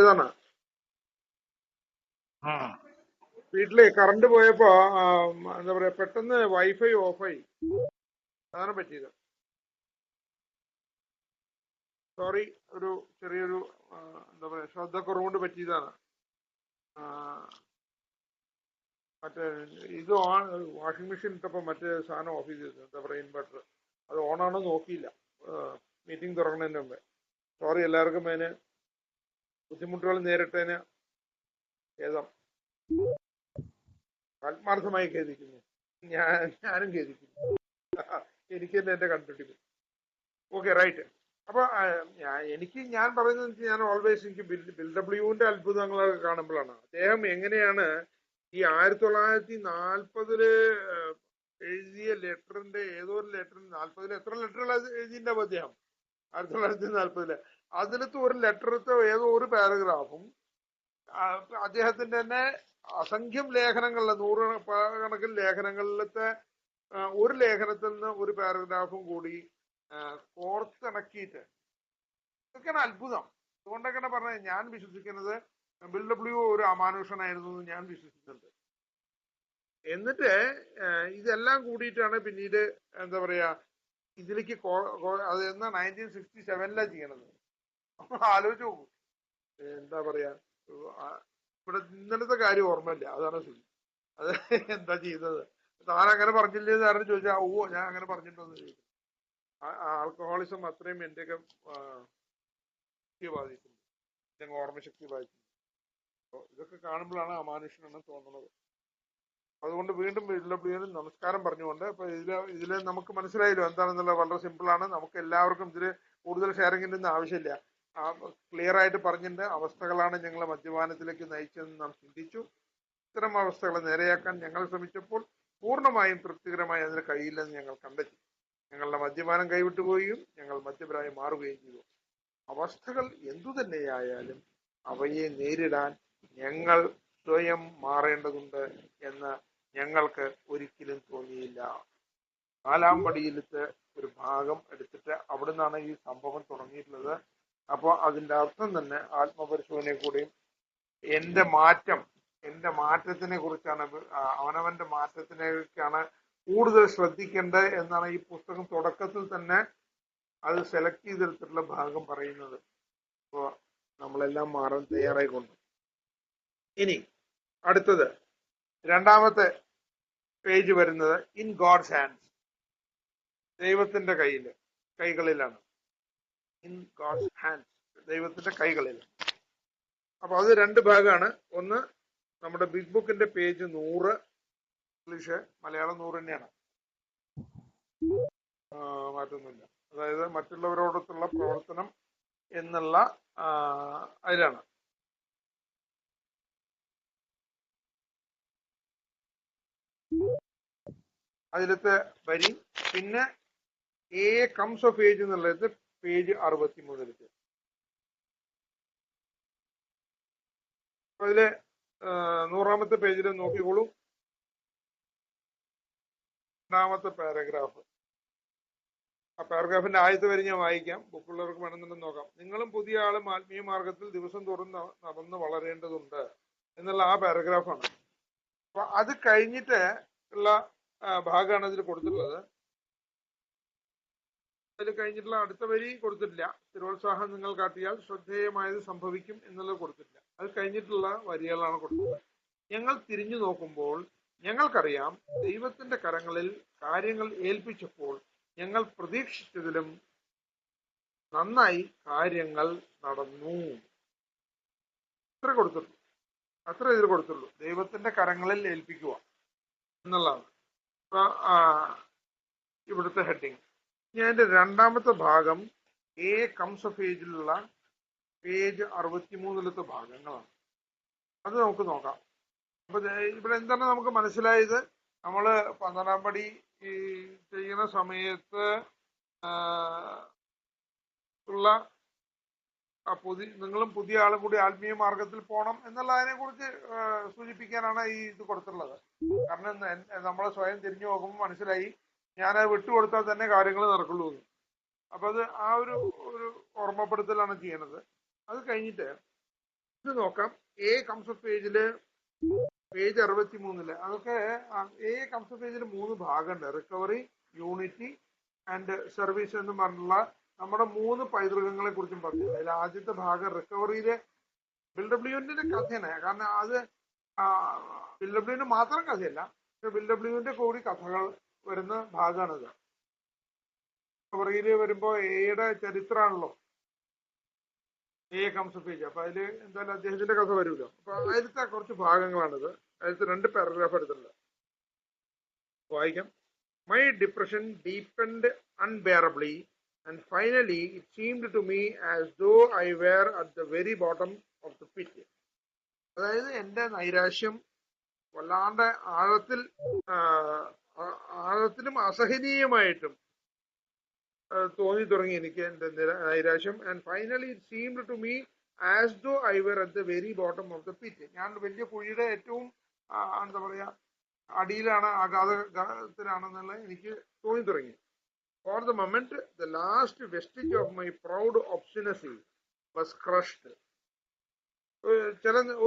ഇതാണ് വീട്ടില് കറണ്ട് പോയപ്പോ എന്താ പറയാ പെട്ടെന്ന് വൈഫൈ ഓഫായി. അതാണ് പറ്റിയത്. സോറി, ഒരു ചെറിയൊരു എന്താ പറയാ ശ്രദ്ധക്കുറവുകൊണ്ട് പറ്റിയതാണ്. മറ്റേ ഇത് ഓൺ വാഷിംഗ് മെഷീൻ ഇട്ടപ്പോ മറ്റേ സാധനം ഓഫ് ചെയ്ത്, എന്താ പറയാ ഇൻവെർട്ടർ അത് ഓണാണോ നോക്കിയില്ല മീറ്റിംഗ് തുടങ്ങുന്നതിന് മുമ്പേ. സോറി, എല്ലാവർക്കും അതിന് ബുദ്ധിമുട്ടുകൾ നേരിട്ടതിന് ഖേദം. ആത്മാർത്ഥമായി ഖേദിക്കുന്നു. ഞാനും ഖേദിക്കുന്നു. എനിക്ക് തന്നെ എന്റെ കണ്ടുപിടിക്കും. Okay, right. അപ്പൊ ഞാൻ പറയുന്നത് ഞാൻ ഓൾവേസ് എനിക്ക് ബിൽ ഡബ്ല്യുവിന്റെ അത്ഭുതങ്ങളൊക്കെ കാണുമ്പോഴാണ് അദ്ദേഹം എങ്ങനെയാണ് ഈ 1940 എഴുതിയ ലെറ്ററിന്റെ ഏതോ ഒരു ലെറ്ററിന് 40 എത്ര ലെറ്ററുകൾ എഴുതിയിട്ടുണ്ടാവും അദ്ദേഹം 1940 അതിലത്തെ ഒരു ലെറ്ററത്തെ ഏതോ ഒരു പാരഗ്രാഫും അദ്ദേഹത്തിന്റെ തന്നെ അസംഖ്യം ലേഖനങ്ങളിലെ 100 കണക്കിന് ലേഖനങ്ങളിലത്തെ ഒരു ലേഖനത്തിൽ നിന്ന് ഒരു പാരഗ്രാഫും കൂടി കോർത്തിണക്കിയിട്ട്, ഇതൊക്കെയാണ് അത്ഭുതം. അതുകൊണ്ടൊക്കെയാണ് പറഞ്ഞത് ഞാൻ വിശ്വസിക്കുന്നത് ബിൽ ഡബ്ല്യു ഒരു അമാനുഷനായിരുന്നു എന്ന് ഞാൻ വിശ്വസിക്കുന്നുണ്ട്. എന്നിട്ട് ഇതെല്ലാം കൂടിയിട്ടാണ് പിന്നീട് എന്താ പറയാ ഇതിലേക്ക് അത് എന്നാ 1967 ചെയ്യണത്. ആലോചിച്ച് നോക്കൂ. എന്താ പറയാ ഇവിടെ ഇന്നലത്തെ കാര്യം ഓർമ്മയില്ല, അതാണ് ശരി. അത് എന്താ ചെയ്തത്, താൻ അങ്ങനെ പറഞ്ഞില്ലേ ആരും ചോദിച്ചാൽ ഓ ഞാൻ അങ്ങനെ പറഞ്ഞിട്ടോന്ന് ചോദിക്കും. ആൽക്കഹോളിസം അത്രയും എന്റെയൊക്കെ ശക്തി ബാധിക്കുന്നു, എന്റെ ഓർമ്മശക്തി ബാധിക്കുന്നു. ഇതൊക്കെ കാണുമ്പോഴാണ് അമാനുഷ്യനെന്ന് തോന്നുന്നത്. അതുകൊണ്ട് വീണ്ടും വീണ്ടും നമസ്കാരം പറഞ്ഞുകൊണ്ട് ഇപ്പൊ ഇതില് നമുക്ക് മനസ്സിലായല്ലോ എന്താണെന്നുള്ളത്. വളരെ സിമ്പിൾ ആണ്. നമുക്ക് എല്ലാവർക്കും ഇതില് കൂടുതൽ ഷെയറിങ്ങിന്റെ ഒന്നും ആവശ്യമില്ല. ക്ലിയർ ആയിട്ട് പറഞ്ഞിട്ടുണ്ട്. അവസ്ഥകളാണ് ഞങ്ങളെ മദ്യപാനത്തിലേക്ക് നയിച്ചതെന്ന് നാം ചിന്തിച്ചു. ഇത്തരം അവസ്ഥകളെ നേരെയാക്കാൻ ഞങ്ങൾ ശ്രമിച്ചപ്പോൾ പൂർണ്ണമായും തൃപ്തികരമായി അതിന് കഴിയില്ലെന്ന് ഞങ്ങൾ കണ്ടെത്തി. ഞങ്ങളുടെ മദ്യപാനം കൈവിട്ടുപോവുകയും ഞങ്ങൾ മദ്യപരായി മാറുകയും ചെയ്തു. അവസ്ഥകൾ എന്തു തന്നെയായാലും അവയെ നേരിടാൻ ഞങ്ങൾ സ്വയം മാറേണ്ടതുണ്ട് എന്ന് ഞങ്ങൾക്ക് ഒരിക്കലും തോന്നിയില്ല. 4-ാം പടിയിലത്തെ ഒരു ഭാഗം എടുത്തിട്ട് അവിടെ നിന്നാണ് ഈ സംഭവം തുടങ്ങിയിട്ടുള്ളത്. അപ്പോൾ അതിന്റെ അർത്ഥം തന്നെ ആത്മപരിശോധനയെ കൂടെയും എന്റെ മാറ്റത്തിനെ കുറിച്ചാണ്, അവനവന്റെ മാറ്റത്തിനേക്കാണ് കൂടുതൽ ശ്രദ്ധിക്കേണ്ടത് എന്നാണ് ഈ പുസ്തകം തുടക്കത്തിൽ തന്നെ അത് സെലക്ട് ചെയ്തെടുത്തിട്ടുള്ള ഭാഗം പറയുന്നത്. അപ്പോ നമ്മളെല്ലാം മാറാൻ തയ്യാറായിക്കൊണ്ട് ഇനി അടുത്തത് 2-ാമത്തെ പേജ് വരുന്നത് ഇൻ ഗോഡ്സ് ഹാൻഡ്സ്, ദൈവത്തിന്റെ കൈകളിലാണ്. ഇൻ ഗോഡ്സ് ഹാൻഡ്സ്, ദൈവത്തിന്റെ കൈകളിൽ. അപ്പൊ അത് 2 ഭാഗമാണ്. ഒന്ന് നമ്മുടെ ബിഗ് ബുക്കിന്റെ പേജ് 100, ഇംഗ്ലീഷ് മലയാളം 100 തന്നെയാണ്, മാറ്റൊന്നുമില്ല. അതായത് മറ്റുള്ളവരോടൊത്തുള്ള പ്രവർത്തനം എന്നുള്ള അതിലാണ്. അതിലത്തെ വരി. പിന്നെ എ കംസ് ഓഫ് ഏജ് എന്നുള്ളത് പേജ് 63. അതില് 100-ാമത്തെ പേജിൽ നോക്കിക്കോളൂ. 2-ാമത്തെ പാരഗ്രാഫ്. ആ പാരഗ്രാഫിന്റെ ആദ്യത്തെ വരി ഞാൻ വായിക്കാം, ബുക്കുള്ളവർക്ക് വേണമെന്നുണ്ടെന്ന് നോക്കാം. നിങ്ങളും പുതിയ ആളും ആത്മീയ മാർഗത്തിൽ ദിവസം തോറും നടന്ന് വളരേണ്ടതുണ്ട് എന്നുള്ള ആ പാരഗ്രാഫാണ്. അപ്പൊ അത് കഴിഞ്ഞിട്ട് ഉള്ള ഭാഗമാണ് ഇതിൽ കൊടുത്തിട്ടുള്ളത്. അതിൽ കഴിഞ്ഞിട്ടുള്ള അടുത്ത വരി കൊടുത്തിട്ടില്ല. സ്ഥിരോത്സാഹം നിങ്ങൾ കാട്ടിയാൽ ശ്രദ്ധേയമായത് സംഭവിക്കും എന്നുള്ളത് കൊടുത്തിട്ടില്ല. അത് കഴിഞ്ഞിട്ടുള്ള വരികളാണ് കൊടുത്തത്. ഞങ്ങൾ തിരിഞ്ഞു നോക്കുമ്പോൾ ഞങ്ങൾക്കറിയാം ദൈവത്തിന്റെ കരങ്ങളിൽ കാര്യങ്ങൾ ഏൽപ്പിച്ചപ്പോൾ ഞങ്ങൾ പ്രതീക്ഷിച്ചതിലും നന്നായി കാര്യങ്ങൾ നടന്നു. അത്ര ഇതിൽ കൊടുത്തുള്ളൂ. ദൈവത്തിന്റെ കരങ്ങളിൽ ഏൽപ്പിക്കുക എന്നുള്ളതാണ് ഇവിടുത്തെ ഹെഡിങ്. ഞാൻ എന്റെ 2-ാമത്തെ ഭാഗം എ കംസ് ഓഫ് ഏജിലുള്ള പേജ് 63-ലത്തെ ഭാഗങ്ങളാണ്. അത് നമുക്ക് നോക്കാം. അപ്പൊ ഇവിടെ എന്താണ് നമുക്ക് മനസ്സിലായത്? നമ്മള് 12-ാം പടി ചെയ്യുന്ന സമയത്ത് ഉള്ള നിങ്ങളും പുതിയ ആളും കൂടി ആത്മീയ മാർഗത്തിൽ പോകണം എന്നുള്ളതിനെ കുറിച്ച് സൂചിപ്പിക്കാനാണ് ഈ ഇത് കൊടുത്തിട്ടുള്ളത്. കാരണം നമ്മൾ സ്വയം തിരിഞ്ഞു നോക്കുമ്പോൾ മനസ്സിലായി ഞാനത് വിട്ടുകൊടുത്താൽ തന്നെ കാര്യങ്ങൾ നടക്കുള്ളൂ എന്ന്. അപ്പൊ അത് ആ ഒരു ഓർമ്മപ്പെടുത്തലാണ് ചെയ്യണത്. അത് കഴിഞ്ഞിട്ട് ഇത് നോക്കാം. എ കംസ് ഓഫ് പേജില് പേജ് 63 അതൊക്കെ എ കംസ് ഓഫ് പേജിൽ 3 ഭാഗമുണ്ട്. റിക്കവറി, യൂണിറ്റി ആൻഡ് സർവീസ് എന്ന് പറഞ്ഞുള്ള നമ്മുടെ 3 പൈതൃകങ്ങളെ കുറിച്ചും പറഞ്ഞു. അതിൽ ആദ്യത്തെ ഭാഗം റിക്കവറിയിലെ ബിൽഡബ്ല്യുവിന്റെ കഥയാണ്. കാരണം അത് ബിൽഡബ്ല്യുവിന്റെ മാത്രം കഥയല്ല, പക്ഷെ ബിൽഡബ്ല്യുവിന്റെ കൂടി കഥകൾ വരുന്ന ഭാഗമാണിത്. റിക്കവറിയിൽ വരുമ്പോ എയുടെ ചരിത്രമാണല്ലോ എ കംസ് ഓഫ് പേജ്. അപ്പൊ അതില് എന്തായാലും അദ്ദേഹത്തിന്റെ കഥ വരുമല്ലോ. അപ്പൊ അതിലത്തെ കുറച്ച് ഭാഗങ്ങളാണിത്. അതിലത്തെ 2 പാരഗ്രാഫ് എടുത്തിട്ടുണ്ട്, വായിക്കാം. My depression deepened unbearably, and finally it seemed to me as though I were at the very bottom of the pit. അതായത് എന്റെ നൈരാശ്യം വല്ലാണ്ട് ആഴത്തിലും അസഹനീയമായിട്ടും തോന്നി തുടങ്ങി എനിക്ക് എന്റെ നൈരാശ്യം. And finally it seemed to me as though I were at the very bottom of the pit. ഞാൻ വലിയ കുഴിയുടെ ഏറ്റവും എന്താ പറയാ അടിയിലാണ്, അഗാധത്തിലാണെന്നുള്ളത് എനിക്ക് തോന്നി തുടങ്ങി. For the moment the last vestige of my proud obstinacy was crushed.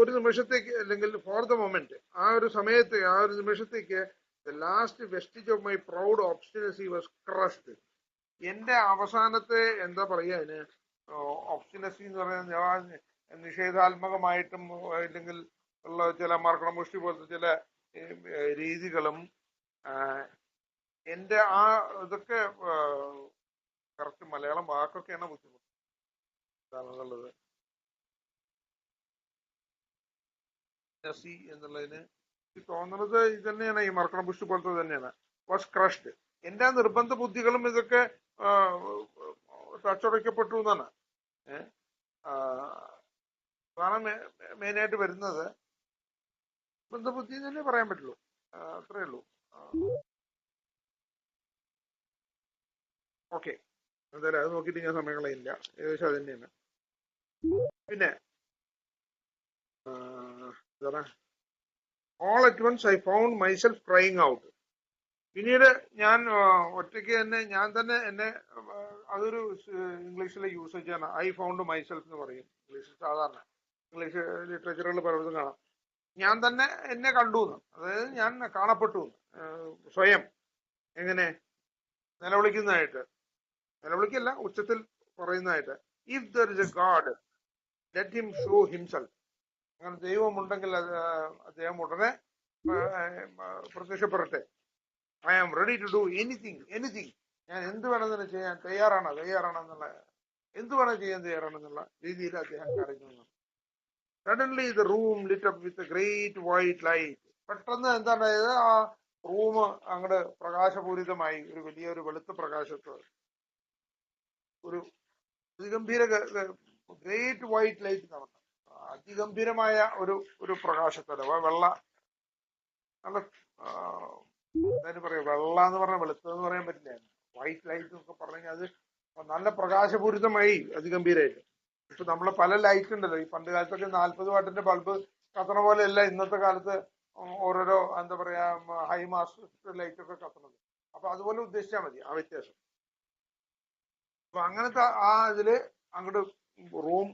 ഒരു നിമിഷത്തേക്ക്, അല്ലെങ്കിൽ ഫോർ ദ മൊമെന്റ്, ആ ഒരു നിമിഷത്തേക്ക് the last vestige of my proud obstinacy was crushed. എന്റെ അവസാനത്തെ എന്താ പറയാ അതിന്, ഒബ്സ്റ്റിനസി എന്ന് പറയുന്നത് നിഷേധാത്മകമായിട്ടും അല്ലെങ്കിൽ ഉള്ള ചില മർക്കണമുഷ്ടി പോലത്തെ ചില രീതികളും എന്റെ ഇതൊക്കെ കറക്റ്റ് മലയാളം വാക്കൊക്കെയാണ് ബുദ്ധിമുട്ട് എന്നുള്ളത്. എന്നുള്ളതിന് തോന്നുന്നത് ഇത് തന്നെയാണ്, ഈ മർക്കണമുഷ്ടി പോലത്തെ തന്നെയാണ്. Was crushed. എന്റെ നിർബന്ധ ബുദ്ധികളും ഇതൊക്കെ തച്ചുടയ്ക്കപ്പെട്ടു എന്നാണ്. അതാണ് മെയിനായിട്ട് വരുന്നത്. ബന്ധബുദ്ധി തന്നെ പറയാൻ പറ്റുള്ളൂ, അത്രേ ഉള്ളൂ. ഓക്കെ, എന്തായാലും അത് നോക്കിയിട്ട് ഞാൻ സമയം കളയില്ല, ഏകദേശം അത് തന്നെയാണ്. പിന്നെ all at once I found myself crying out. പിന്നീട് ഞാൻ ഒറ്റയ്ക്ക് തന്നെ എന്നെ അതൊരു ഇംഗ്ലീഷിലെ യൂസേജ് ആണ്. ഐ ഫൗണ്ട് മൈസെൽഫ് എന്ന് പറയും ഇംഗ്ലീഷിൽ. സാധാരണ ഇംഗ്ലീഷ് ലിറ്ററേച്ചറുകൾ പലതും കാണാം. ഞാൻ തന്നെ എന്നെ കണ്ടു എന്ന്, അതായത് ഞാൻ കാണപ്പെട്ടു, സ്വയം എങ്ങനെ നിലവിളിക്കുന്നതായിട്ട്, നിലവിളിക്കല്ല ഉച്ചത്തിൽ പറയുന്നതായിട്ട്. If there is a God let him show himself. അങ്ങനെ ദൈവമുണ്ടെങ്കിൽ അദ്ദേഹം ഉടനെ പ്രത്യക്ഷപ്പെടട്ടെ. I am ready to do anything. ഞാൻ എന്ത് വേണമെന്ന് ചെയ്യാൻ തയ്യാറാണെന്നുള്ള, എന്ത് വേണം ചെയ്യാൻ തയ്യാറാണെന്നുള്ള രീതിയിൽ അദ്ദേഹം പറയുന്നു. Suddenly the room lit up with a great white light. പെട്ടെന്ന് എന്താണ്ടായത്, ആ റൂം അങ്ങോട്ട് പ്രകാശപൂരിതമായി, ഒരു വലിയൊരു വെളുത്ത പ്രകാശത്ത്, ഒരു അതിഗംഭീര ഗ്രേറ്റ് വൈറ്റ് ലൈറ്റ് നടന്നു. അതിഗംഭീരമായ ഒരു പ്രകാശത്തോടെ വെള്ള, നല്ല എന്തായാലും പറയാം, വെള്ള എന്ന് പറഞ്ഞാൽ വെളുത്തതെന്ന് പറയാൻ പറ്റില്ല, വൈറ്റ് ലൈറ്റ് എന്നൊക്കെ പറഞ്ഞു കഴിഞ്ഞാൽ അത് നല്ല പ്രകാശപൂരിതമായി അതിഗംഭീരമായിട്ട്. ഇപ്പൊ നമ്മളെ പല ലൈറ്റ് ഉണ്ടല്ലോ, ഈ പണ്ട് കാലത്തൊക്കെ 40 വാട്ടിന്റെ ബൾബ് കത്തണ പോലെയല്ല ഇന്നത്തെ കാലത്ത് ഓരോരോ എന്താ പറയാ ഹൈ മാസ്റ്റ് ലൈറ്റ് ഒക്കെ കത്തണത്. അപ്പൊ അതുപോലെ ഉദ്ദേശിച്ചാൽ മതി ആ വ്യത്യാസം. അപ്പൊ അങ്ങനത്തെ ഇതില് അങ്ങോട്ട് റൂം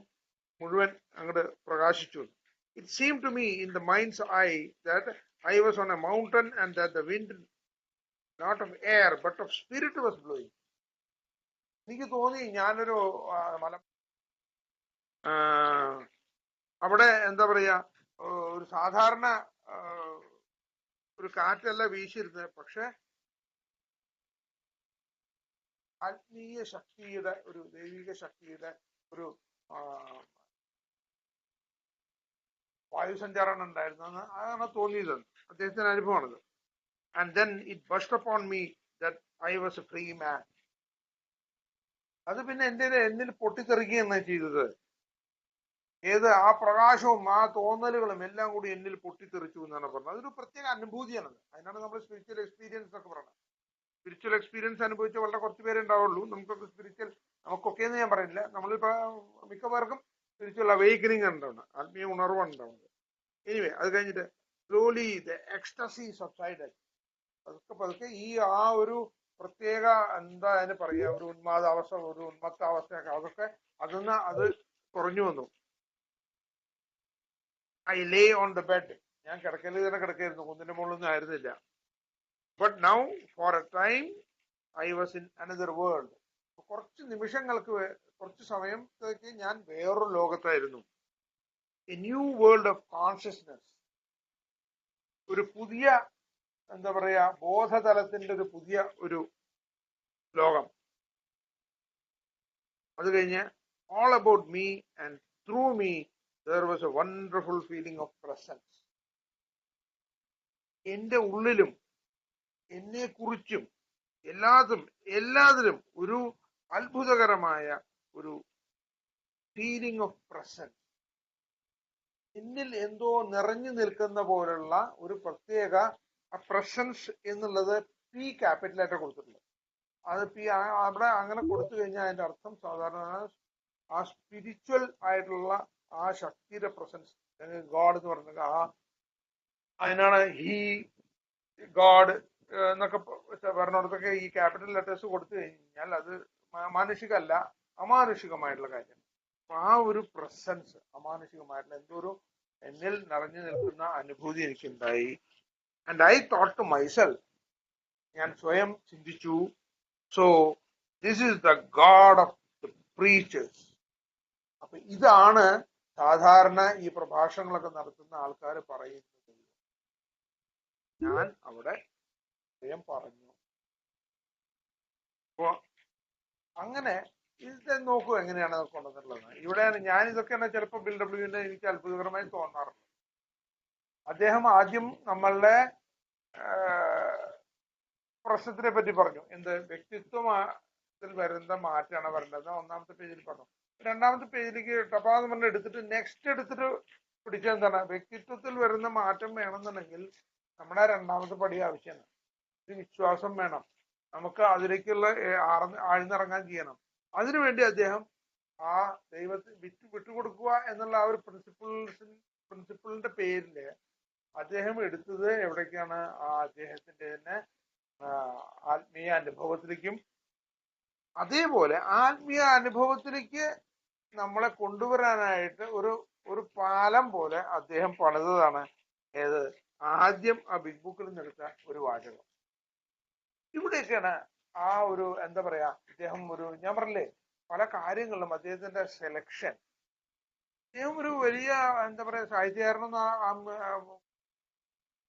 മുഴുവൻ അങ്ങോട്ട് പ്രകാശിച്ചു. It seem to me in the mind's eye that I was on a mountain and that the wind, not of air but of spirit, was blowing. എനിക്ക് തോന്നി ഞാനൊരു അവിടെ എന്താ പറയാ ഒരു സാധാരണ ഒരു കാറ്റല്ല വീശിരുന്നത്, പക്ഷെ ആത്മീയ ശക്തിയുടെ, ഒരു ദൈവിക ശക്തിയുടെ ഒരു വായുസഞ്ചാരം ഉണ്ടായിരുന്നെന്ന് അതാണ് തോന്നിയത്. അദ്ദേഹത്തിന്റെ അനുഭവമാണത്. And then it burst upon me that I was a free man. അത് പിന്നെ എന്നിൽ പൊട്ടിത്തെറിക്കുകയാണ് ചെയ്തത്. ഏത് ആ പ്രകാശവും ആ തോന്നലുകളും എല്ലാം കൂടി എന്നിൽ പൊട്ടിത്തെറിച്ചു എന്നാണ് പറഞ്ഞത്. അതൊരു പ്രത്യേക അനുഭൂതിയാണത്. അതിനാണ് നമ്മൾ സ്പിരിച്വൽ എക്സ്പീരിയൻസ് ഒക്കെ പറയുന്നത്. സ്പിരിച്വൽ എക്സ്പീരിയൻസ് അനുഭവിച്ച വളരെ കുറച്ച് പേരെ ഉണ്ടാവുള്ളൂ. നമുക്കൊക്കെ എന്ന് ഞാൻ പറയുന്നില്ല, നമ്മളിപ്പോ മിക്കവാർക്കും സ്പിരിച്വൽ അവേക്കനിങ് ഉണ്ടാവുന്നത്, ആത്മീയ ഉണർവാണ് ഉണ്ടാവുന്നത്. എനിവേ, അത് കഴിഞ്ഞിട്ട് സ്ലോലി ദ എക്സ്റ്റസി സബ്സൈഡഡ്. പതുക്കെ ഈ ആ ഒരു പ്രത്യേക എന്താ അതിന് പറയാ, ഒരു ഉന്മാദാവസ്ഥ, ഒരു ഉന്മത്താവസ്ഥയൊക്കെ, അതൊക്കെ അത് കുറഞ്ഞു വന്നു. I lay on the bed. ഞാൻ കിടക്കൽ തന്നെ കിടക്കായിരുന്നു, കുന്നിന്റെ മുകളിലൊന്നും ആയിരുന്നില്ല. But now for a time I was in another world. കുറച്ച് നിമിഷങ്ങൾക്ക്, കുറച്ച് സമയത്തേക്ക് ഞാൻ വേറൊരു ലോകത്തായിരുന്നു. A new world of consciousness. ഒരു പുതിയ, എന്താ പറയാ, ബോധതലത്തിന്റെ ഒരു പുതിയ ഒരു ലോകം. അത് കഴിഞ്ഞ് all about me and through me there was a wonderful feeling of presence. എന്റെ ഉള്ളിലും എന്നെ കുറിച്ചും എല്ലാത്തിലും ഒരു അത്ഭുതകരമായ ഒരു ഫീലിംഗ് ഓഫ് പ്രസൻസ്. എന്നിൽ എന്തോ നിറഞ്ഞു നിൽക്കുന്ന പോലുള്ള ഒരു പ്രത്യേക പ്രസൻസ് എന്നുള്ളത് പി ക്യാപിറ്റലായിട്ട് കൊടുത്തിട്ടുണ്ട്. അത് പി അവിടെ അങ്ങനെ കൊടുത്തു കഴിഞ്ഞാൽ അതിന്റെ അർത്ഥം സാധാരണ ആ സ്പിരിച്വൽ ആയിട്ടുള്ള ആ ശക്തിയുടെ പ്രസൻസ്, ഗോഡ് എന്ന് പറഞ്ഞത് അതിനാണ് ഹി ഗോഡ് എന്നൊക്കെ പറഞ്ഞിടത്തൊക്കെ ഈ ക്യാപിറ്റൽ ലെറ്റേഴ്സ് കൊടുത്തു കഴിഞ്ഞാൽ അത് മാനുഷികമല്ല, അമാനുഷികമായിട്ടുള്ള കാര്യം. അപ്പൊ ആ ഒരു പ്രസൻസ്, അമാനുഷികമായിട്ടുള്ള എന്തോ ഒരു എന്നിൽ നിറഞ്ഞു നിൽക്കുന്ന അനുഭൂതി എനിക്കുണ്ടായി. And I thought to myself, ഞാൻ സ്വയം ചിന്തിച്ചു, so this is the God of the preachers. അപ്പൊ ഇതാണ് സാധാരണ ഈ പ്രഭാഷണങ്ങളൊക്കെ നടത്തുന്ന ആൾക്കാർ പറയുന്നത്. ഞാൻ അവിടെ സ്വയം പറഞ്ഞു. അപ്പോ അങ്ങനെ ഇത് നോക്കൂ എങ്ങനെയാണ് കൊണ്ടുവന്നിട്ടുള്ളത്. ഇവിടെ ഞാൻ ഇതൊക്കെയാണ് ചിലപ്പോൾ ബിൽഡബ്ല്യുവിന്റെ എനിക്ക് അത്ഭുതകരമായി തോന്നാറുണ്ട്. അദ്ദേഹം ആദ്യം നമ്മളുടെ പ്രശ്നത്തിനെ പറ്റി പറഞ്ഞു. എന്ത് വ്യക്തിത്വത്തിൽ വരുന്ന മാറ്റാണ് വരേണ്ടത്. ഒന്നാമത്തെ പേജിൽ പറഞ്ഞു. രണ്ടാമത്തെ പേജിലേക്ക് ടപാന്ന് പറഞ്ഞ് എടുത്തിട്ട് നെക്സ്റ്റ് എടുത്തിട്ട് പിടിച്ച എന്താണ്, വ്യക്തിത്വത്തിൽ വരുന്ന മാറ്റം വേണമെന്നുണ്ടെങ്കിൽ നമ്മുടെ രണ്ടാമത്തെ പടി ആവശ്യമാണ്. ഒരു വിശ്വാസം വേണം, നമുക്ക് അതിലേക്കുള്ള ആഴ്ന്നിറങ്ങാൻ ചെയ്യണം. അതിനുവേണ്ടി അദ്ദേഹം ആ ദൈവത്തെ വിട്ടുകൊടുക്കുക എന്നുള്ള ആ ഒരു പ്രിൻസിപ്പിളിന്റെ പേരില് അദ്ദേഹം എടുത്തത് എവിടേക്കാണ്, ആ അദ്ദേഹത്തിന്റെ തന്നെ ആത്മീയ അനുഭവത്തിലേക്കും. അതേപോലെ ആത്മീയ അനുഭവത്തിലേക്ക് നമ്മളെ കൊണ്ടുവരാനായിട്ട് ഒരു പാലം പോലെ അദ്ദേഹം പണിതതാണ് ഏത്, ആദ്യം ആ ബിഗ് ബുക്കിൽ നിന്നെടുത്ത ഒരു വാചകം. ഇവിടെയൊക്കെയാണ് ആ ഒരു, എന്താ പറയാ, അദ്ദേഹം ഒരു, ഞാൻ പറഞ്ഞില്ലേ, പല കാര്യങ്ങളിലും അദ്ദേഹത്തിന്റെ സെലക്ഷൻ. അദ്ദേഹം ഒരു വലിയ, എന്താ പറയാ, സാഹിത്യകാരനൊന്നും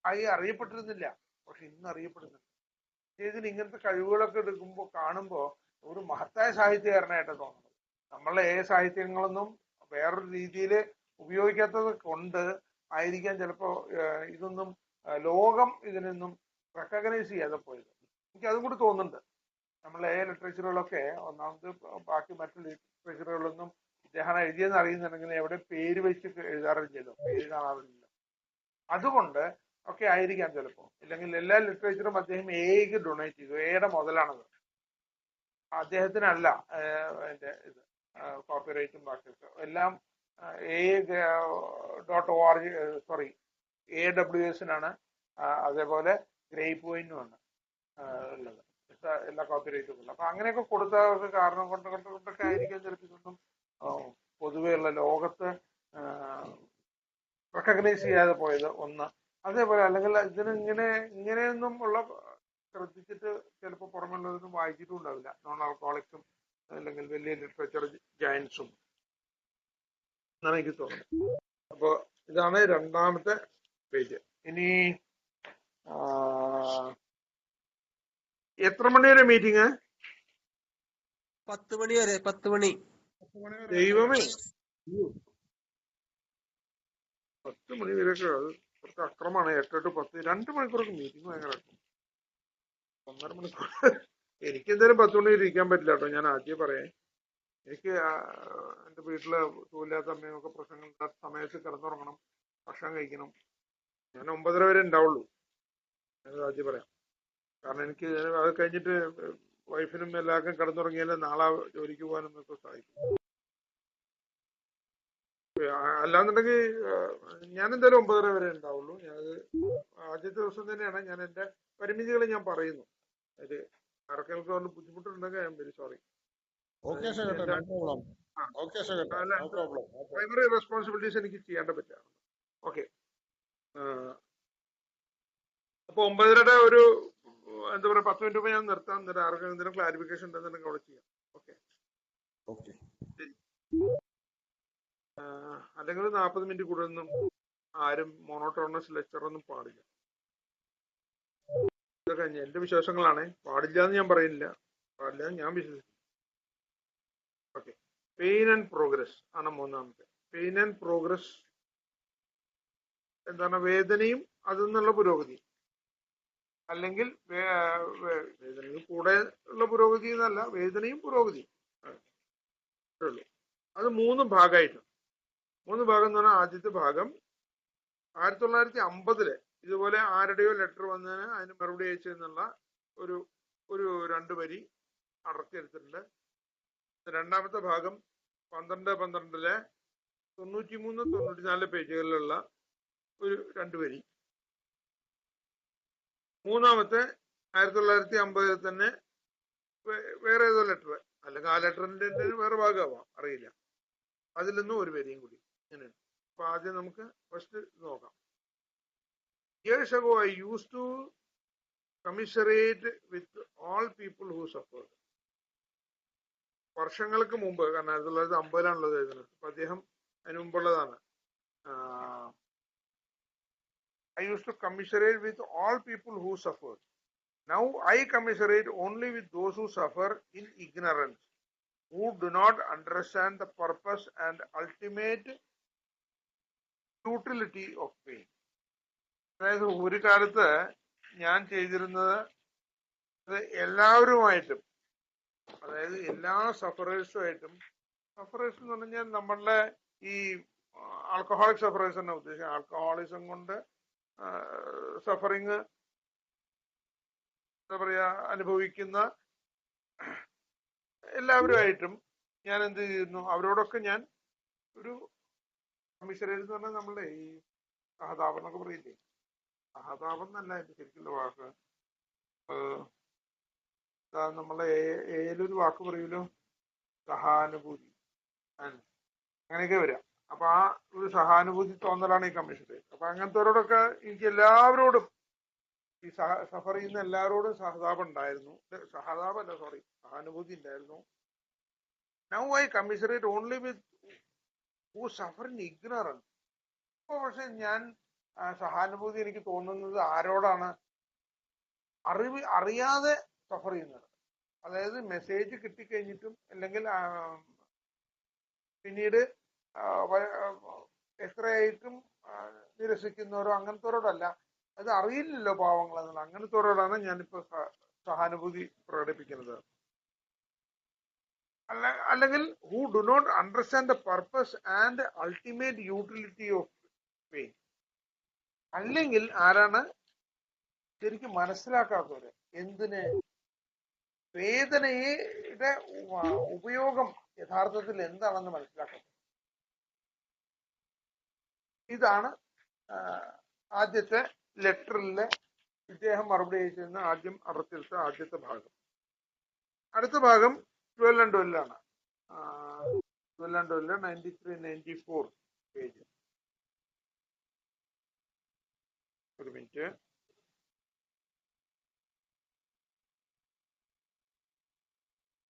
ആയി അറിയപ്പെട്ടിരുന്നില്ല. പക്ഷെ ഇന്ന് അറിയപ്പെടുന്നുണ്ട്. അദ്ദേഹത്തിന് ഇങ്ങനത്തെ കഴിവുകളൊക്കെ കാണുമ്പോൾ ഒരു മഹത്തായ സാഹിത്യകാരനായിട്ട് തോന്നുന്നത്. നമ്മളെ സാഹിത്യങ്ങളൊന്നും വേറൊരു രീതിയിൽ ഉപയോഗിക്കാത്തത് കൊണ്ട് ആയിരിക്കാം ചിലപ്പോ ഇതൊന്നും ലോകം ഇതിനൊന്നും റെക്കഗ്നൈസ് ചെയ്യാതെ പോയത്. എനിക്ക് അതും കൂടി തോന്നുന്നുണ്ട്. നമ്മളെ ലിറ്ററേച്ചറുകളൊക്കെ ഒന്നാമത് ബാക്കി മറ്റു ലിറ്ററേച്ചറുകളൊന്നും ഇദ്ദേഹം എഴുതിയെന്ന് അറിയുന്നുണ്ടെങ്കിൽ എവിടെ പേര് വെച്ച് എഴുതാറില്ലല്ലോ, പേര് കാണാറില്ല. അതുകൊണ്ട് ഒക്കെ ആയിരിക്കാം ചിലപ്പോ. ഇല്ലെങ്കിൽ എല്ലാ ലിറ്ററേച്ചറും അദ്ദേഹം എക്ക് ഡൊണേറ്റ് ചെയ്തു. എയുടെ മുതലാണത്, അദ്ദേഹത്തിനല്ല. അതിന്റെ ഇത് കോപ്പിറൈറ്റും ബാക്കിയൊക്കെ എല്ലാം AWSനാണ്. അതേപോലെ ഗ്രേപ്പ് വൈനുമാണ് ഉള്ളത്, എല്ലാ കോപ്പിറൈറ്റും ഉള്ളത്. അപ്പൊ അങ്ങനെയൊക്കെ കൊടുത്ത കാരണം കൊണ്ടൊക്കെ ആയിരിക്കാം ചിലപ്പോൾ ഇതൊന്നും പൊതുവെയുള്ള ലോകത്ത് റെക്കഗ്നൈസ് ചെയ്യാതെ പോയത് ഒന്ന്. അതേപോലെ അല്ലെങ്കിൽ ഇങ്ങനെയൊന്നും ഉള്ള ശ്രദ്ധിച്ചിട്ട് ചിലപ്പോൾ പുറമെയുള്ളതൊന്നും വായിച്ചിട്ടും ഉണ്ടാവില്ല, നോൺ ആൽക്കഹോളിക്സും അല്ലെങ്കിൽ വലിയ ലിറ്ററേച്ചർ ജയൻസും എന്നാണ് എനിക്ക് തോന്നുന്നത്. അപ്പൊ ഇതാണ് രണ്ടാമത്തെ പേജ്. ഇനി എത്ര മണി വരെ മീറ്റിംഗ്? 10 മണി വരെ. 10 മണി. ദൈവമേ, 10 മണി വരെയൊക്കെ അത് കുറച്ച് അക്രമമാണ്. 8 to 10 2 മണിക്കൂറൊക്കെ മീറ്റിംഗ് ഭയങ്കര 1.5 മണിക്കൂർ. എനിക്ക് എന്തായാലും 10 മണി വരെ ഇരിക്കാൻ പറ്റില്ല കേട്ടോ. ഞാൻ ആദ്യം പറയാം, എനിക്ക് എൻ്റെ വീട്ടില് സുഖമില്ലാത്ത അമ്മയൊക്കെ പ്രശ്നങ്ങൾ സമയത്ത് കിടന്നുറങ്ങണം, ഭക്ഷണം കഴിക്കണം. ഞാൻ 9:30 വരെ ഉണ്ടാവുള്ളൂ. ഞാനത് ആദ്യം പറയാം. കാരണം എനിക്ക് അത് കഴിഞ്ഞിട്ട് വൈഫിനും എല്ലാവർക്കും കിടന്നുറങ്ങിയാലേ നാളെ ജോലിക്ക് പോകാനൊക്കെ സാധിക്കും. അല്ലാന്നുണ്ടെങ്കിൽ ഞാൻ എന്തായാലും 9:30 വരെ ഉണ്ടാവുള്ളൂ. ഞാനത് ആദ്യത്തെ ദിവസം തന്നെയാണ് ഞാൻ എൻ്റെ പരിമിതികൾ ഞാൻ പറയുന്നു. അത് ആർക്കെങ്കിലും കൊണ്ട് ബുദ്ധിമുട്ടുണ്ടെങ്കിൽ I am very sorry. Primary responsibilities എനിക്ക് ചെയ്യേണ്ട പറ്റില്ല. ഓക്കെ. അപ്പൊ 9:30 ഒരു എന്താ പറയാ 10 മിനിറ്റ് ഞാൻ നിർത്താം. എന്നിട്ട് ആർക്കും എന്തെങ്കിലും ക്ലാരിഫിക്കേഷൻ ഉണ്ടെന്നുണ്ടെങ്കിൽ അവിടെ ചെയ്യാം. Okay okay. അല്ലെങ്കിൽ 40 മിനിറ്റ് കൂടുതലൊന്നും ആരും മോണോട്ടോണസ് ലെക്ചർ ഒന്നും പാടില്ല. ഇതൊക്കെ എന്റെ വിശ്വാസങ്ങളാണ്, പാടില്ല എന്ന് ഞാൻ പറയുന്നില്ല, പാടില്ല എന്ന് ഞാൻ വിശ്വസിക്കുന്നു. ഓക്കെ, പെയിൻ ആൻഡ് പ്രോഗ്രസ് ആണ് മൂന്നാമത്തെ. പെയിൻ ആൻഡ് പ്രോഗ്രസ് എന്താണ്? വേദനയും അതിൽ നിന്നുള്ള പുരോഗതി, അല്ലെങ്കിൽ വേദനയും കൂടെ ഉള്ള പുരോഗതി എന്നല്ല, വേദനയും പുരോഗതി ഉള്ളൂ. അത് 3 ഭാഗമായിട്ടാണ്. 3 ഭാഗം എന്ന് പറഞ്ഞാൽ ആദ്യത്തെ ഭാഗം 1950 ഇതുപോലെ ആരുടെയോ ലെറ്റർ വന്നതിന് അതിന് മറുപടി അയച്ചെന്നുള്ള ഒരു 2 വരി അടർത്തിയെടുത്തിട്ടുണ്ട്. രണ്ടാമത്തെ ഭാഗം 12/12 93-94 പേജുകളിലുള്ള ഒരു 2 വരി. മൂന്നാമത്തെ 1950 തന്നെ വേറെ ഏതോ ലെറ്റർ, അല്ലെങ്കിൽ ആ ലെറ്ററിന്റെ വേറെ ഭാഗമാവാം, അറിയില്ല, അതിൽ നിന്നും ഒരു വരിയും കൂടി ഇങ്ങനെയുണ്ട്. അപ്പൊ ആദ്യം നമുക്ക് ഫസ്റ്റ് നോക്കാം. Years ago I used to commiserate with all people who suffered. വർഷങ്ങൾക്ക് മുമ്പ്, കാരണം 1950 എഴുതുന്നത്, അപ്പൊ അദ്ദേഹം അതിന് മുമ്പുള്ളതാണ്. I used to commiserate with all people who suffered. Now I commiserate only with those who suffer in ignorance, who do not understand the purpose and ultimate futility of pain. അതായത് ഒരു കാലത്ത് ഞാൻ ചെയ്തിരുന്നത് എല്ലാവരുമായിട്ടും, അതായത് എല്ലാ സഫറേഴ്സുമായിട്ടും, സഫറേഴ്സ് എന്ന് പറഞ്ഞാൽ നമ്മളുടെ ഈ ആൽക്കഹോളിക് സഫറേഴ്സ് തന്നെ ഉദ്ദേശിക്കുന്നത്, ആൽക്കഹോളിസം കൊണ്ട് സഫറിങ് എന്താ പറയാ അനുഭവിക്കുന്ന എല്ലാവരുമായിട്ടും ഞാൻ എന്ത് ചെയ്യുന്നു, അവരോടൊക്കെ ഞാൻ ഒരു കമ്മിസറേറ്റ് എന്ന് പറഞ്ഞാൽ നമ്മളുടെ ഈ സഹതാപം എന്നൊക്കെ പറയില്ലേ, സഹതാപം എന്നല്ല എന്റെ ശരിക്കുള്ള വാക്ക്, നമ്മളെ ഏതൊരു വാക്ക് പറയൂലോ, സഹാനുഭൂതി, അങ്ങനെയൊക്കെ വരാം. അപ്പൊ ആ ഒരു സഹാനുഭൂതി തോന്നലാണ് ഈ കമ്മിഷണറേറ്റ്. അപ്പൊ അങ്ങനത്തെവരോടൊക്കെ എനിക്ക് എല്ലാവരോടും, ഈ സഫർ ചെയ്യുന്ന എല്ലാവരോടും സഹതാപം ഉണ്ടായിരുന്നു, സഹതാപമല്ല സോറി സഹാനുഭൂതി ഉണ്ടായിരുന്നു. Now I commiserate only with who suffer in ignorance. ഇപ്പൊ പക്ഷെ ഞാൻ സഹാനുഭൂതി എനിക്ക് തോന്നുന്നത് ആരോടാണ്? അറിയാതെ സഫർ ചെയ്യുന്നത്. അതായത് മെസ്സേജ് കിട്ടിക്കഴിഞ്ഞിട്ടും, അല്ലെങ്കിൽ പിന്നീട് എത്രയായിട്ടും നിരസിക്കുന്നവരോ അങ്ങനത്തോരോടല്ല, അത് അറിയില്ലല്ലോ പാവങ്ങൾ എന്നുള്ള അങ്ങനത്തോരോടാണ് ഞാനിപ്പോ സഹാനുഭൂതി പ്രകടിപ്പിക്കുന്നത്. അല്ലെങ്കിൽ who do not understand the purpose and ultimate utility of pain. അല്ലെങ്കിൽ ആരാണ് ശരിക്കും മനസ്സിലാക്കാത്തവര്, എന്തിന് വേദനയുടെ ഉപയോഗം യഥാർത്ഥത്തിൽ എന്താണെന്ന് മനസ്സിലാക്കുന്നത്. ഇതാണ് ആദ്യത്തെ ലെറ്ററിലെ ഇദ്ദേഹം മറുപടി അയച്ചിരുന്ന ആദ്യം അടർത്തിയെടുത്ത ആദ്യത്തെ ഭാഗം. അടുത്ത ഭാഗം 12 and 12 ആണ്. 12 and 12 93-94 പേജ്. ഒരു മിനിറ്റ്.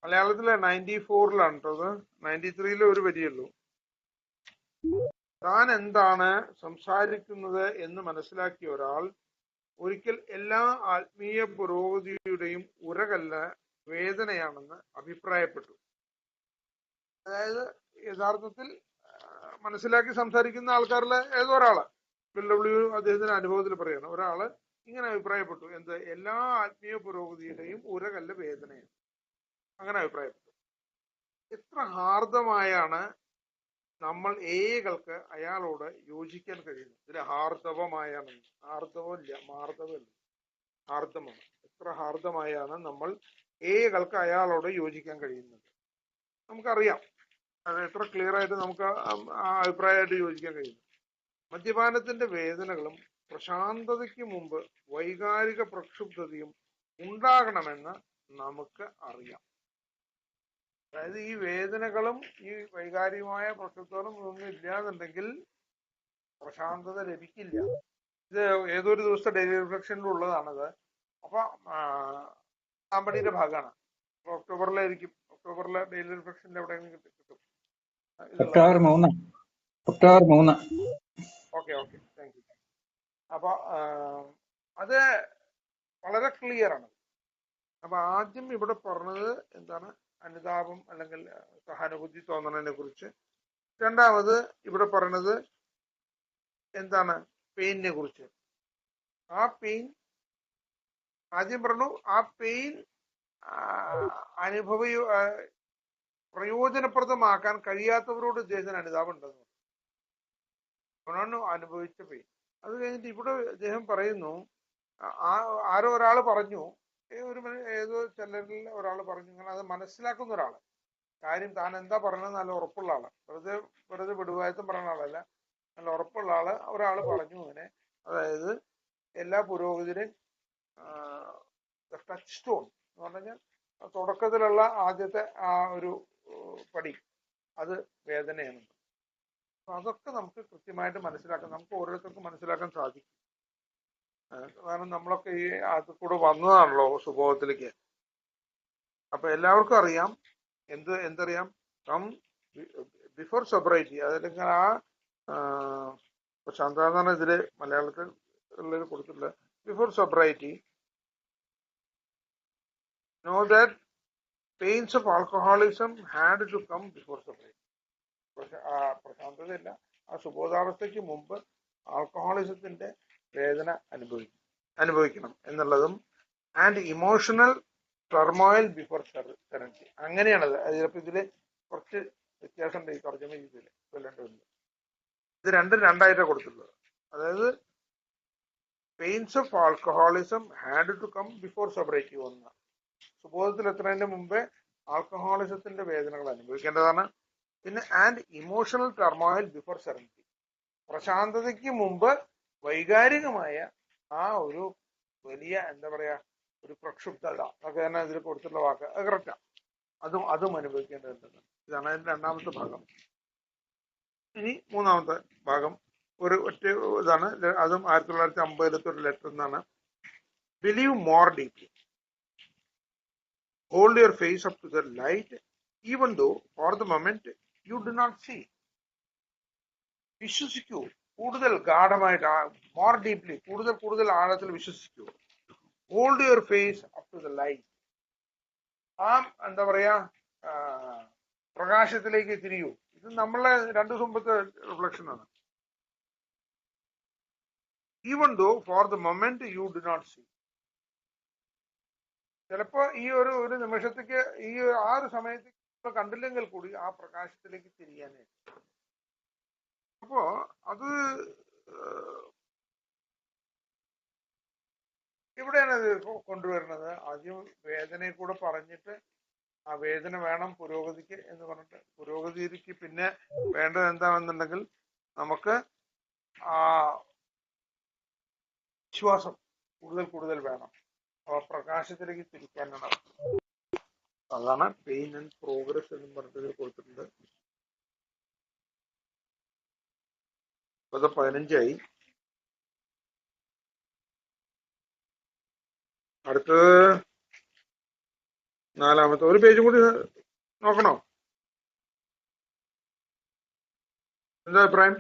മലയാളത്തിലെ 94-ലാണ് കേട്ടോ, 93-ലെ ഒരു വരിയുള്ളൂ. താൻ എന്താണ് സംസാരിക്കുന്നത് എന്ന് മനസ്സിലാക്കിയ ഒരാൾ ഒരിക്കൽ എല്ലാ ആത്മീയ പുരോഗതിയുടെയും ഉരകല്ല വേദനയാണെന്ന് അഭിപ്രായപ്പെട്ടു. അതായത് യഥാർത്ഥത്തിൽ മനസ്സിലാക്കി സംസാരിക്കുന്ന ആൾക്കാരിലെ ഏതോ ഒരാള്, BW അദ്ദേഹത്തിന്റെ അനുഭവത്തിൽ പറയണം, ഒരാള് ഇങ്ങനെ അഭിപ്രായപ്പെട്ടു, എന്ത്, എല്ലാ ആത്മീയ പുരോഗതിയുടെയും ഉരകല്ല വേദനയാണ്, അങ്ങനെ അഭിപ്രായപ്പെട്ടു. എത്ര ഹാർദമായാണ് നമ്മൾ ഏകൾക്ക് അയാളോട് യോജിക്കാൻ കഴിയുന്നത്. ഇതിൽ ഹാർദവമായാണ്, ഹാർദവമില്ല, മാർദവമില്ല, ഹാർദമാണ്. എത്ര ഹാർദമായാണ് നമ്മൾ ഏകൾക്ക് അയാളോട് യോജിക്കാൻ കഴിയുന്നത്. നമുക്കറിയാം അത് എത്ര ക്ലിയർ ആയിട്ട് നമുക്ക് ആ അഭിപ്രായമായിട്ട് യോജിക്കാൻ കഴിയുന്നു. മദ്യപാനത്തിന്റെ വേദനകളും പ്രശാന്തതയ്ക്ക് മുമ്പ് വൈകാരിക പ്രക്ഷുബ്ധതയും ഉണ്ടാകണമെന്ന് നമുക്ക് അറിയാം. അതായത് ഈ വേദനകളും ഈ വൈകാരികമായ പ്രക്ഷുബ്ധതകളും ഒന്നും ഇല്ലാന്നുണ്ടെങ്കിൽ പ്രശാന്തത ലഭിക്കില്ല. ഇത് ഏതൊരു ദിവസത്തെ ഡെയിലി റിഫ്ലക്ഷനിലുള്ളതാണത്. അപ്പൊ സാമ്പടിയുടെ ഭാഗമാണ്. ഒക്ടോബറിലായിരിക്കും. ഒക്ടോബറിലെ ഡെയിലി റിഫ്ലക്ഷനിൽ എവിടെയെങ്കിലും കിട്ടും. ഒക്ടോബർ 3. Okay thank you. അപ്പൊ അത് വളരെ ക്ലിയർ ആണ്. അപ്പൊ ആദ്യം ഇവിടെ പറഞ്ഞത് എന്താണ്? അനുതാപം അല്ലെങ്കിൽ സഹാനുഭൂതി തോന്നണതിനെ കുറിച്ച്. രണ്ടാമത് ഇവിടെ പറയുന്നത് എന്താണ്? പെയിനെ കുറിച്ച്. ആ പെയിൻ ആദ്യം പറഞ്ഞു, ആ പെയിൻ പ്രയോജനപ്രദമാക്കാൻ കഴിയാത്തവരോട് ഇദ്ദേഹത്തിന് അനുതാപം ഉണ്ടെന്ന് അനുഭവിച്ച പെയിൻ. അത് കഴിഞ്ഞിട്ട് ഇവിടെ അദ്ദേഹം പറയുന്നു, ആരോ ഒരാൾ പറഞ്ഞു, ഏതോ ചിലരിൽ ഒരാൾ പറഞ്ഞു, ഇങ്ങനെ അത് മനസ്സിലാക്കുന്ന ഒരാള്, കാര്യം താൻ എന്താ പറയണത് നല്ല ഉറപ്പുള്ള ആള്, വെറുതെ വിടുവായത്തം പറയുന്ന ആളല്ല, നല്ല ഉറപ്പുള്ള ഒരാൾ പറഞ്ഞു ഇങ്ങനെ, അതായത് എല്ലാ പുരോഹിതരും ടച്ച് സ്റ്റോൺ എന്ന് പറഞ്ഞു കഴിഞ്ഞാൽ തുടക്കത്തിലുള്ള ആദ്യത്തെ ആ ഒരു പടി, അത് വേദനയാണ്. അതൊക്കെ നമുക്ക് കൃത്യമായിട്ട് മനസ്സിലാക്കാൻ, നമുക്ക് ഓരോരുത്തർക്കും മനസ്സിലാക്കാൻ സാധിക്കും. കാരണം നമ്മളൊക്കെ ഈ അത് കൂടെ വന്നതാണല്ലോ സ്വഭാവത്തിലേക്ക്. അപ്പൊ എല്ലാവർക്കും അറിയാം, എന്തറിയാം? ബിഫോർ സൊബ്രൈറ്റി, അതല്ലെങ്കിൽ ശാന്താണ് ഇതില് മലയാളത്തിൽ ഉള്ളതിൽ കൊടുത്തിട്ടുള്ളത്. Before sobriety, know that pains of alcoholism had to come before sobriety. പ്രശാന്തതയില്ല, ആ സുബോധാവസ്ഥയ്ക്ക് മുമ്പ് ആൽക്കഹോളിസത്തിന്റെ വേദന അനുഭവിക്കണം എന്നുള്ളതും, ആൻഡ് ഇമോഷണൽ ടർമോയിൽ ബിഫോർ സെറൻറ്റി, അങ്ങനെയാണത്. ചിലപ്പോൾ ഇതില് കുറച്ച് വ്യത്യാസമുണ്ട് ഈ തർജ്ജമ ചെയ്തതില്. ഇത് രണ്ടായിട്ടാണ് കൊടുത്തിട്ടുള്ളത്. അതായത് pains of alcoholism had to come before sobriety. ഒന്ന്, സുബോധത്തിൽ എത്തുന്നതിന് മുമ്പേ ആൽക്കഹോളിസത്തിന്റെ വേദനകൾ അനുഭവിക്കേണ്ടതാണ്. പിന്നെ and emotional turmoil before serenity, പ്രശാന്തതയ്ക്ക് മുമ്പ് വൈകാരികമായ ആ ഒരു വലിയ എന്താ പറയാ ഒരു പ്രക്ഷുബ്ധത, അതൊക്കെ തന്നെ ഇതിൽ കൊടുത്തിട്ടുള്ള വാക്ക്, അത് കറക്റ്റാ. അതും അനുഭവിക്കേണ്ടതുണ്ട്. ഇതാണ് അതിന്റെ രണ്ടാമത്തെ ഭാഗം. ഇനി മൂന്നാമത്തെ ഭാഗം ഒറ്റ ഇതാണ്. അതും 1950 ഒരു ലെറ്റർ എന്നാണ്. Believe more deeply, hold your face up to the light even though for the moment you do not see. വിശ്വസിക്കൂ, കൂടുതൽ ഗാഠമായിട്ട്, മോർ ഡീപ്ലി, കൂടുതൽ ആഴത്തിൽ വിശ്വസിക്കൂ. Hold your face up to the light, ആ എന്താ പറയാ പ്രകാശത്തിലേക്ക് തിരിയൂ. ഇത് നമ്മളെ 2 ദിവസം മുമ്പത്തെ റിഫ്ലക്ഷൻ ആണ്. Even though for the moment you do not see, ചിലപ്പോ ഈ ഒരു നിമിഷത്തേക്ക്, ഈ ആ ഒരു സമയത്തേക്ക് കണ്ടില്ലെങ്കിൽ കൂടി ആ പ്രകാശത്തിലേക്ക് തിരിയാനേ. അപ്പോ അത് ഇവിടെയാണ് അത് കൊണ്ടുവരുന്നത്. ആദ്യം വേദനയെ കൂടെ പറഞ്ഞിട്ട്, ആ വേദന വേണം പുരോഗതിക്ക് എന്ന് പറഞ്ഞിട്ട്, പുരോഗതിക്ക് പിന്നെ വേണ്ടത് എന്താണെന്നുണ്ടെങ്കിൽ നമുക്ക് ആ വിശ്വാസം കൂടുതൽ വേണം. പ്രകാശത്തിലേക്ക് തിരിക്കാനാണ്. അതാണ് പെയിൻ ആൻഡ് പ്രോഗ്രസ് എന്നും പറഞ്ഞിട്ട് കൊടുത്തിട്ടുണ്ട്. അത് 15ആയി. അടുത്തത് 4-ാമത്തെ ഒരു പേജും കൂടി നോക്കണോ? എന്താ അഭിപ്രായം?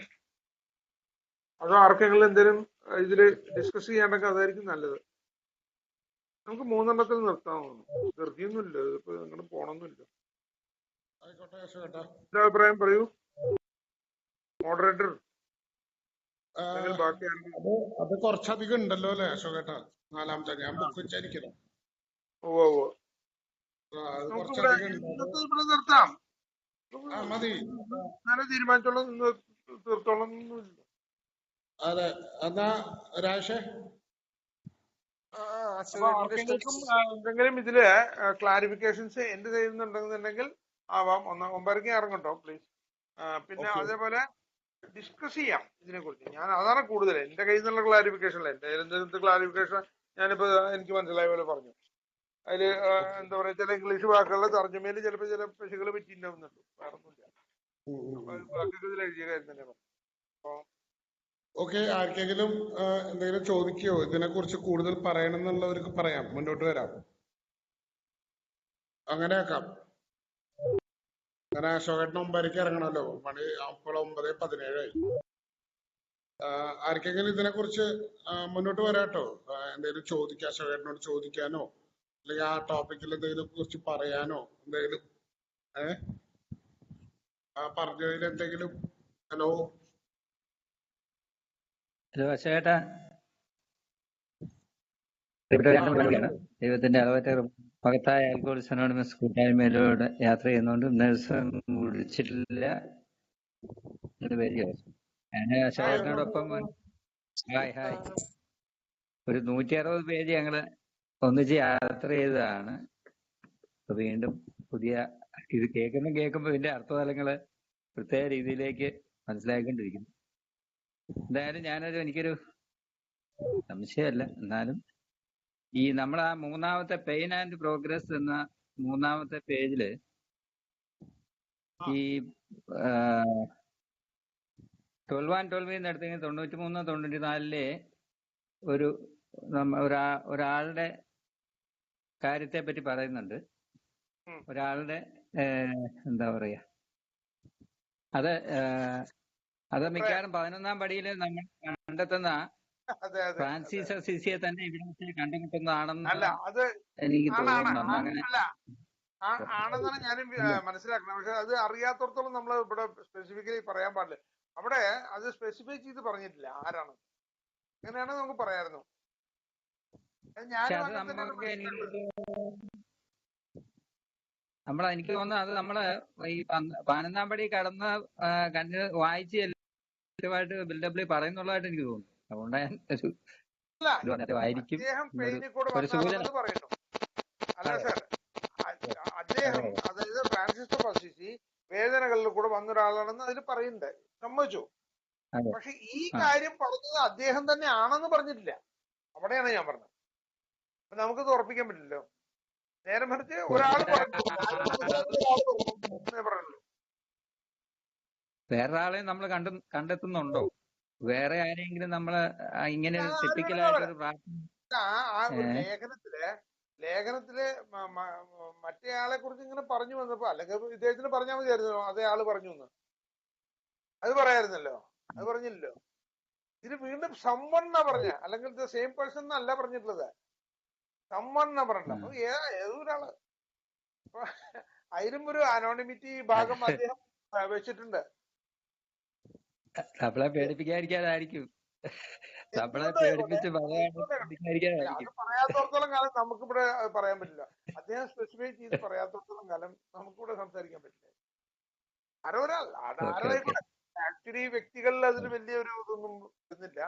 അതോ ആർക്കെങ്കിലും എന്തെങ്കിലും ഇതില് ഡിസ്കസ് ചെയ്യാണ്ടെങ്കിൽ അതായിരിക്കും നല്ലത്. നമുക്ക് 3 നിർത്താമെന്ന്. ധൃതിയൊന്നുമില്ല, ഇതിപ്പോ അങ്ങനെ പോണമെന്നില്ല. എന്താ അഭിപ്രായം പറയൂ മോഡറേറ്റർ. അത് കുറച്ചധികം ഉണ്ടല്ലോ അല്ലെ അശോകേട്ടാ? 4-ാമത്തെ ഞാൻ ബുക്ക് വെച്ചായിരിക്കണം. നിർത്താം, മതി, തീരുമാനിച്ചോളം തീർത്തോളം. അതെ, എന്നാ രാജേഷേ, എന്തെങ്കിലും ഇതില് ക്ലാരിഫിക്കേഷൻസ് എന്ത് ചെയ്യുന്നുണ്ടെന്നുണ്ടെങ്കിൽ ആവാം. 9:30 ഇറങ്ങട്ടോ പ്ലീസ്. പിന്നെ അതേപോലെ ഡിസ്കസ് ചെയ്യാം ഇതിനെ കുറിച്ച്. ഞാൻ അതാണ് കൂടുതൽ എന്റെ കയ്യിൽ നിന്നുള്ള ക്ലാരിഫിക്കേഷൻ. എന്റെ എന്തെങ്കിലും ക്ലാരിഫിക്കേഷൻ ഞാനിപ്പോ എനിക്ക് മനസ്സിലായ പോലെ പറഞ്ഞു. അതില് എന്താ പറയാ, ചില ഇംഗ്ലീഷ് വാക്കുകളുടെ തർജ്ജമയിൽ ചിലപ്പോൾ ചില പെശകൾ പറ്റിയിട്ടുണ്ടാവുന്നുണ്ട്. വേറൊന്നുമില്ല, വാക്കുകൾ ഇതിൽ എഴുതിയ കാര്യം തന്നെ പറഞ്ഞു. അപ്പൊ ഓക്കെ, ആർക്കെങ്കിലും എന്തെങ്കിലും ചോദിക്കുകയോ ഇതിനെ കുറിച്ച് കൂടുതൽ പറയണമെന്നുള്ളവർക്ക് പറയാം, മുന്നോട്ട് വരാം, അങ്ങനെ ആക്കാം. കാരണം അശോകേട്ടൻ 9:30 ഇറങ്ങണമല്ലോ, മണി അപ്പോൾ 9:17. ആർക്കെങ്കിലും ഇതിനെ കുറിച്ച് മുന്നോട്ട് വരാട്ടോ. എന്തെങ്കിലും ചോദിക്കാം, അശോകേട്ടനോട് ചോദിക്കാനോ അല്ലെങ്കിൽ ആ ടോപ്പിക്കിൽ എന്തെങ്കിലും കുറിച്ച് പറയാനോ എന്തെങ്കിലും പറഞ്ഞതിൽ എന്തെങ്കിലും. ഹലോ ഹലോ അശോകേട്ടാ, ഇവിടെ ആ 2 മണിക്കാണ്. ദൈവത്തിന്റെ അളവറ്റ മഹത്തായ ആൽക്കോളിക്സ് അനോണിമസ് കൂട്ടായ്മയിലൂടെ യാത്ര ചെയ്യുന്നതുകൊണ്ട് ദിവസം വിളിച്ചിട്ടില്ല. ഞാൻ അശോകേട്ടനോടൊപ്പം ഹായ് ഒരു 160 പേജ് ഞങ്ങള് ഒന്നിച്ച് യാത്ര ചെയ്തതാണ്. അപ്പൊ വീണ്ടും പുതിയ ഇത് കേൾക്കുമ്പോ ഇതിന്റെ അർത്ഥതലങ്ങള് പ്രത്യേക രീതിയിലേക്ക് മനസ്സിലാക്കിക്കൊണ്ടിരിക്കുന്നു. എന്തായാലും എനിക്കൊരു സംശയമല്ല, എന്നാലും ഈ നമ്മൾ ആ 3ാമത്തെ പെയിൻ ആൻഡ് പ്രോഗ്രസ് എന്ന 3ാമത്തെ പേജില് ഈ 12 and 12 എടുത്തെങ്കിൽ 93-94 ഒരാളുടെ കാര്യത്തെ പറ്റി പറയുന്നുണ്ട്. ഒരാളുടെ എന്താ പറയാ, അത് മിക്കവാറും 11ാം പടിയിൽ നമ്മൾ കണ്ടെത്തുന്ന ഫ്രാൻസിസ് അസീസിയെ തന്നെ ഇവിടെ വെച്ച് കണ്ടുമുട്ടുന്നതാണെന്ന് എനിക്ക് തോന്നുന്നു. അങ്ങനെ ആണെന്നാണ് ഞാനും മനസ്സിലാക്കുന്നത്. പക്ഷെ അത് അറിയാത്തടത്തോളം നമ്മൾ ഇവിടെ സ്പെസിഫിക്കലി പറയാൻ പാടില്ല. അവിടെ അത് സ്പെസിഫൈ ചെയ്ത് പറഞ്ഞിട്ടില്ല ആരാണ്. അങ്ങനെയാണ് നമുക്ക് പറയാമായിരുന്നു. എനിക്ക് തോന്നുന്നു അത് നമ്മള് ഈ 11ാം പടി കടന്ന് വായിച്ച് എല്ലാമായിട്ട് ബിൽഡപ്പിൽ പറയുന്നുള്ളതായിട്ട് എനിക്ക് തോന്നുന്നു. അതുകൊണ്ടാണ് ആയിരിക്കും ഒരു സൂചന. അല്ല സാർ, അദ്ദേഹം അതായത് ഫ്രാൻസിസ് ഓഫ് അസീസി വേദനകളിൽ കൂടെ വന്ന ഒരാളാണെന്ന് അതിൽ പറയുന്നുണ്ട്, സമ്മതിച്ചു. പക്ഷെ ഈ കാര്യം പറഞ്ഞത് അദ്ദേഹം തന്നെ ആണെന്ന് പറഞ്ഞിട്ടില്ല. അവിടെയാണ് ഞാൻ പറഞ്ഞത്. അപ്പൊ നമുക്കത് ഉറപ്പിക്കാൻ പറ്റില്ലല്ലോ. നേരെ മറിച്ച് ഒരാൾ പറഞ്ഞു. വേറൊരാളെ നമ്മൾ കണ്ടെത്തുന്നുണ്ടോ? വേറെ ആരെങ്കിലും നമ്മള് ഇങ്ങനെ ടിപ്പിക്കലായിട്ടൊരു ലേഖനത്തില് മറ്റേ ആളെ കുറിച്ച് ഇങ്ങനെ പറഞ്ഞു വന്നപ്പോ, അല്ലെങ്കിൽ ഇദ്ദേഹത്തിന് പറഞ്ഞാൽ മതിയായിരുന്നു അതേ ആള് പറഞ്ഞു എന്ന്. അത് പറയായിരുന്നല്ലോ, അത് പറഞ്ഞില്ലല്ലോ. ഇത് വീണ്ടും സമ്മൺ എന്നാ പറഞ്ഞ, അല്ലെങ്കിൽ ദ സെയിം പേഴ്സൺ എന്നല്ല പറഞ്ഞിട്ടുള്ളത്, സമ്മൺ എന്നാ പറഞ്ഞില്ല. അപ്പൊ ഏതൊരാള് അതിലും ഒരു അനോണിമിറ്റി ഭാഗം അദ്ദേഹം വെച്ചിട്ടുണ്ട്. നമ്മളെ പേടിപ്പിക്കാതിരിക്കാതായിരിക്കും. നമ്മളെ പേടിപ്പിച്ച് പറയാത്തോടത്തോളം കാലം നമുക്കിവിടെ പറയാൻ പറ്റില്ല. അദ്ദേഹം സ്പെസിഫൈ ചെയ്ത് പറയാത്തോടത്തോളം കാലം നമുക്കിവിടെ സംസാരിക്കാൻ പറ്റില്ല. ആരായിക്കോട്ടെ. ആക്ച്വലി വ്യക്തികളിൽ അതിന് വലിയൊരു ഇതൊന്നും വരുന്നില്ല.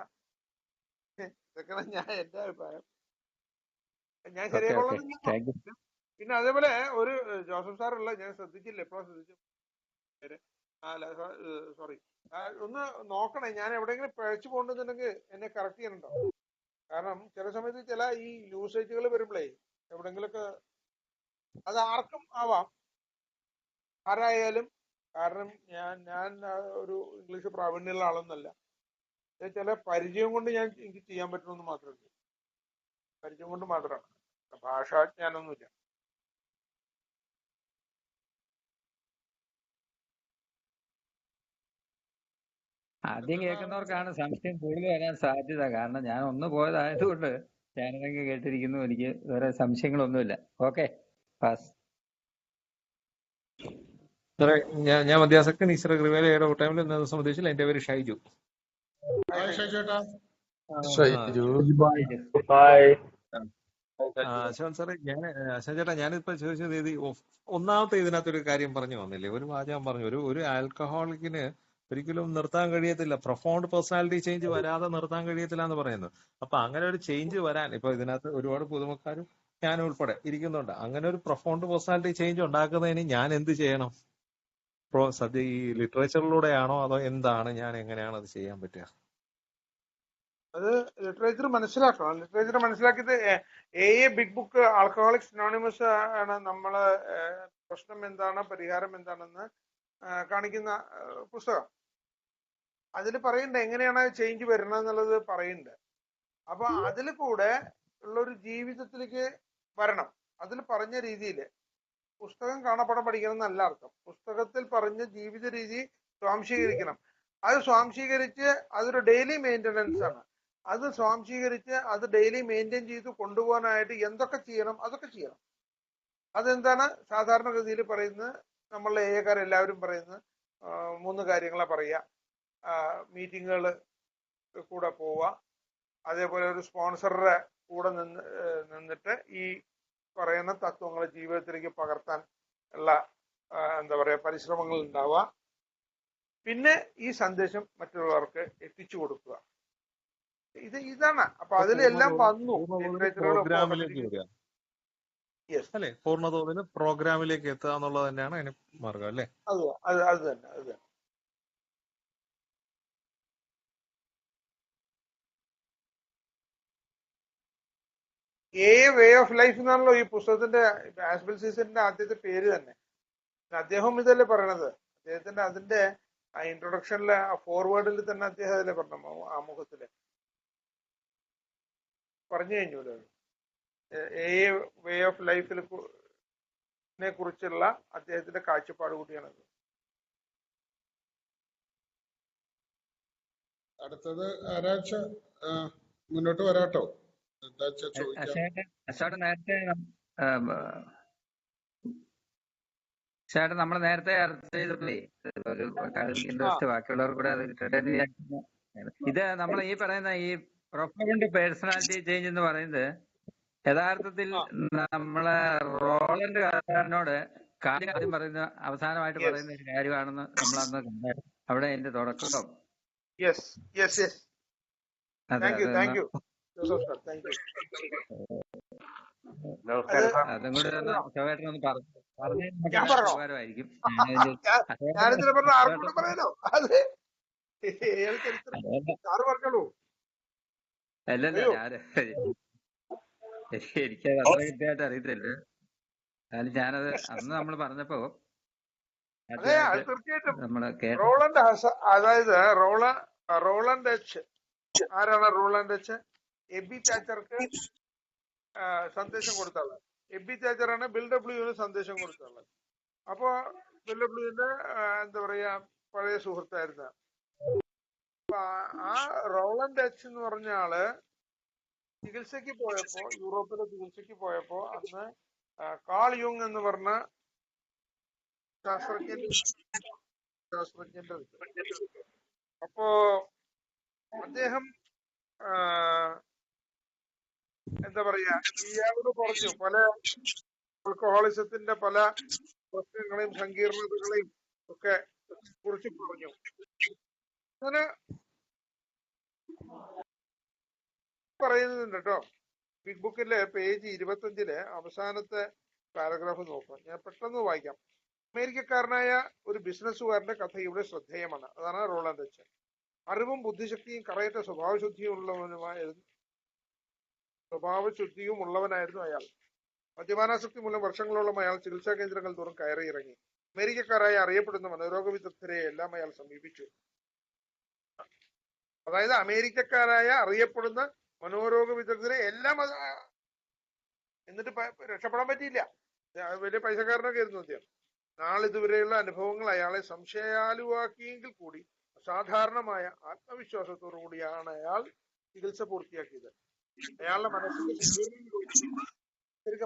ഇതൊക്കെയാണ് എന്റെ അഭിപ്രായം. ഞാൻ ശരിയായിക്കൊള്ളുന്നില്ല. പിന്നെ അതേപോലെ ഒരു ജോസഫ് സാറുള്ള, ഞാൻ ശ്രദ്ധിച്ചില്ല, എപ്പോഴാണ് ശ്രദ്ധിച്ചു, സോറി, ഒന്ന് നോക്കണേ. ഞാൻ എവിടെയെങ്കിലും പഴച്ചു പോകണ്ടെന്നുണ്ടെങ്കിൽ എന്നെ കറക്റ്റ് ചെയ്യണുണ്ടോ? കാരണം ചില സമയത്ത് ചില ഈ യൂസേജുകൾ വരുമ്പോഴേ എവിടെങ്കിലൊക്കെ അത് ആർക്കും ആവാം, ആരായാലും. കാരണം ഞാൻ ഒരു ഇംഗ്ലീഷ് പ്രാവീണ്യമുള്ള ആളൊന്നല്ല. ചില പരിചയം കൊണ്ട് എനിക്ക് ചെയ്യാൻ പറ്റുമെന്ന് മാത്രമേ, പരിചയം കൊണ്ട് മാത്രമാണ്, ഭാഷാജ്ഞാനൊന്നുമില്ല. ആദ്യം കേൾക്കുന്നവർക്കാണ് സംശയം കൂടുതൽ വരാൻ സാധ്യത. കാരണം ഞാൻ ഒന്ന് പോയതായതുകൊണ്ട് ഞാനതൊക്കെ കേട്ടിരിക്കുന്നു. എനിക്ക് വേറെ സംശയങ്ങളൊന്നുമില്ല. Okay, pass. സാറേ, ഞാൻ മധ്യാസക്തൻ ഈശ്വര കൃപയിലെ കൂട്ടായ്മയിൽ എന്ന സംബന്ധിച്ചിൽ എന്റെ പേര് ഷൈജു. അശോകൻ സാറേ, അശോകൻ ചേട്ടാ, ഞാനിപ്പോ ചോദിച്ചത് ഒന്നാമത്തെ ഇതിനകത്തൊരു കാര്യം പറഞ്ഞു വന്നില്ലേ, ഒരു വാചകം പറഞ്ഞു, ഒരു ആൽക്കഹോളിക്കിന് ഒരിക്കലും നിർത്താൻ കഴിയത്തില്ല, പ്രൊഫൗണ്ട് പേഴ്സണാലിറ്റി ചേഞ്ച് വരാതെ നിർത്താൻ കഴിയത്തില്ല എന്ന് പറയുന്നത്. അപ്പൊ അങ്ങനെ ഒരു ചേഞ്ച് വരാൻ ഇപ്പൊ ഇതിനകത്ത് ഒരുപാട് പുതുമക്കാരും ഞാനും ഉൾപ്പെടെ ഇരിക്കുന്നുണ്ട്. അങ്ങനെ ഒരു പ്രൊഫൗണ്ട് പേഴ്സണാലിറ്റി ചേഞ്ച് ഉണ്ടാക്കുന്നതിന് ഞാൻ എന്ത് ചെയ്യണം? സദ്യ ഈ ലിറ്ററേച്ചറിലൂടെയാണോ അതോ എന്താണ്, ഞാൻ എങ്ങനെയാണ് അത് ചെയ്യാൻ പറ്റുക? അത് ലിറ്ററേച്ചർ മനസ്സിലാക്കണം. ലിറ്ററേച്ചർ മനസ്സിലാക്കിയിട്ട് ബിഗ് ബുക്ക് ആൽക്കഹോളിക്സ് അനോണിമസ് ആണ് നമ്മള് പ്രശ്നം എന്താണ്, പരിഹാരം എന്താണെന്ന് കാണിക്കുന്ന പുസ്തകം. അതിൽ പറയുന്നുണ്ട് എങ്ങനെയാണ് ചേഞ്ച് വരണം എന്നുള്ളത് പറയുന്നുണ്ട്. അപ്പൊ അതിൽ കൂടെ ഉള്ള ഒരു ജീവിതത്തിലേക്ക് വരണം. അതിൽ പറഞ്ഞ രീതിയിൽ പുസ്തകം കാണാപ്പാഠം പഠിക്കണം എന്നല്ല അർത്ഥം. പുസ്തകത്തിൽ പറഞ്ഞ ജീവിത രീതി സ്വാംശീകരിക്കണം. അത് സ്വാംശീകരിച്ച് അതൊരു ഡെയിലി മെയിൻ്റനൻസ് ആണ്. അത് സ്വാംശീകരിച്ച് അത് ഡെയിലി മെയിൻറ്റെയിൻ ചെയ്ത് കൊണ്ടുപോകാനായിട്ട് എന്തൊക്കെ ചെയ്യണം അതൊക്കെ ചെയ്യണം. അതെന്താണ് സാധാരണഗതിയിൽ പറയുന്നത്, നമ്മളെ എല്ലാവരും പറയുന്നത് 3 കാര്യങ്ങളാണ് പറയുക. മീറ്റിങ്ങുകൾ കൂടെ പോവുക, അതേപോലെ ഒരു സ്പോൺസറുടെ കൂടെ നിന്നിട്ട് ഈ പറയുന്ന തത്വങ്ങൾ ജീവിതത്തിലേക്ക് പകർത്താൻ ഉള്ള എന്താ പറയുക പരിശ്രമങ്ങൾ ഉണ്ടാവുക. പിന്നെ ഈ സന്ദേശം മറ്റുള്ളവർക്ക് എത്തിച്ചു കൊടുക്കുക. ഇതാണ്. അപ്പൊ അതിലെല്ലാം വന്നു പ്രോഗ്രാമിലേക്ക് വരിക യെസ് അല്ലെ, പൂർണ്ണതോതിൽ പ്രോഗ്രാമിലേക്ക് എത്തുക എന്നുള്ളത് തന്നെയാണ് അതിന് മാർഗം അല്ലെ. അത് തന്നെ. വേ ഓഫ് ലൈഫ് എന്നാണല്ലോ ഈ പുസ്തകത്തിന്റെ ആസ്ബൽ സീസണിന്റെ ആദ്യത്തെ പേര് തന്നെ. അദ്ദേഹം ഇതല്ലേ പറയണത്. അദ്ദേഹത്തിന്റെ അതിന്റെ ഇൻട്രൊഡക്ഷനിലെ ഫോർവേഡിൽ തന്നെ അദ്ദേഹം അതല്ലേ പറഞ്ഞു, ആമുഖത്തില് പറഞ്ഞു കഴിഞ്ഞു. വേ ഓഫ് ലൈഫിനെ കുറിച്ചുള്ള അദ്ദേഹത്തിന്റെ കാഴ്ചപ്പാട് കൂടിയാണത്. അടുത്തത് ആരാഴ്ച മുന്നോട്ട് വരാട്ടോ. ചേട്ടൻ നമ്മൾ നേരത്തെ ചർച്ച ചെയ്തപ്പോഴേ ഒരു ഇൻട്രസ്റ്റ് ബാക്കിയുള്ളവർ കൂടെ അത് കിട്ടട്ടെ. ഇത് നമ്മൾ ഈ പറയുന്ന ഈ പ്രൊഫൗണ്ട് പേഴ്സണാലിറ്റി ചേഞ്ച് എന്ന് പറയുന്നത് യഥാർത്ഥത്തിൽ നമ്മളെ റോളണ്ട് കാരനോട് കാര്യം പറയുന്ന അവസാനമായിട്ട് പറയുന്ന ഒരു കാര്യമാണെന്ന് നമ്മൾ അന്ന് കണ്ടായിരുന്നു. അവിടെ എന്റെ തുടക്കം. അതും കൂടി ശോഭേട്ടനൊന്ന് പറഞ്ഞു ഉപകാരമായിരിക്കും. അല്ലല്ല, എനിക്കത് അത്ര കൃത്യമായിട്ട് അറിയത്തില്ല. എന്നാലും ഞാനത് അന്ന് നമ്മൾ പറഞ്ഞപ്പോ നമ്മള് അതായത് റോളണ്ട് എച്ച് ആരാണ്? റോളണ്ട് എച്ച് എബി ചാച്ചർക്ക് സന്ദേശം കൊടുത്തുള്ളത്. എബി ചാച്ചറാണ് ബിൽ ഡബ്ല്യുവിന് സന്ദേശം കൊടുത്തുള്ളത്. അപ്പോ ബിൽ ഡബ്ല്യുവിന്റെ എന്താ പറയാ പഴയ സുഹൃത്തായിരുന്ന ആ റോളണ്ട് എച്ച് എന്ന് പറഞ്ഞ ആള് ചികിത്സക്ക് പോയപ്പോ, യൂറോപ്പിലെ ചികിത്സക്ക് പോയപ്പോ അന്ന് കാൾ യുങ് എന്ന് പറഞ്ഞ ശാസ്ത്രജ്ഞന്റെ അപ്പോ അദ്ദേഹം എന്താ പറയാ ഇയാളോട് പറഞ്ഞു പല ആൽക്കഹോളിസത്തിന്റെ പല പ്രശ്നങ്ങളെയും സങ്കീർണതകളെയും ഒക്കെ കുറിച്ച് പറഞ്ഞു. അങ്ങനെ പറയുന്നുണ്ട് കേട്ടോ. ബിഗ് ബുക്കിലെ പേജ് 25 അവസാനത്തെ പാരഗ്രാഫ് നോക്കാം. ഞാൻ പെട്ടെന്ന് വായിക്കാം. അമേരിക്കക്കാരനായ ഒരു ബിസിനസ്സുകാരന്റെ കഥ ഇവിടെ ശ്രദ്ധേയമാണ്. അതാണ് റോളണ്ട് എച്ച്. അറിവും ബുദ്ധിശക്തിയും കറയറ്റ സ്വഭാവശുദ്ധിയും ഉള്ളവനായിരുന്നു അയാൾ. മദ്യപാനാസക്തി മൂലം വർഷങ്ങളോളം അയാൾ ചികിത്സാ കേന്ദ്രങ്ങൾ തോറും കയറി ഇറങ്ങി. അമേരിക്കക്കാരായി അറിയപ്പെടുന്ന മനോരോഗ വിദഗ്ധരെ എല്ലാം അയാൾ സമീപിച്ചു. അതായത് അമേരിക്കക്കാരായ അറിയപ്പെടുന്ന മനോരോഗ വിദഗ്ധരെ എല്ലാം എന്നിട്ട് രക്ഷപ്പെടാൻ പറ്റിയില്ല. വലിയ പൈസക്കാരനൊക്കെ ആയിരുന്നു അദ്ദേഹം. നാളിതുവരെയുള്ള അനുഭവങ്ങൾ അയാളെ സംശയാലുവാക്കിയെങ്കിൽ കൂടി അസാധാരണമായ ആത്മവിശ്വാസത്തോടു കൂടിയാണ് അയാൾ ചികിത്സ പൂർത്തിയാക്കിയത്. അയാളുടെ മനസ്സിന്റെ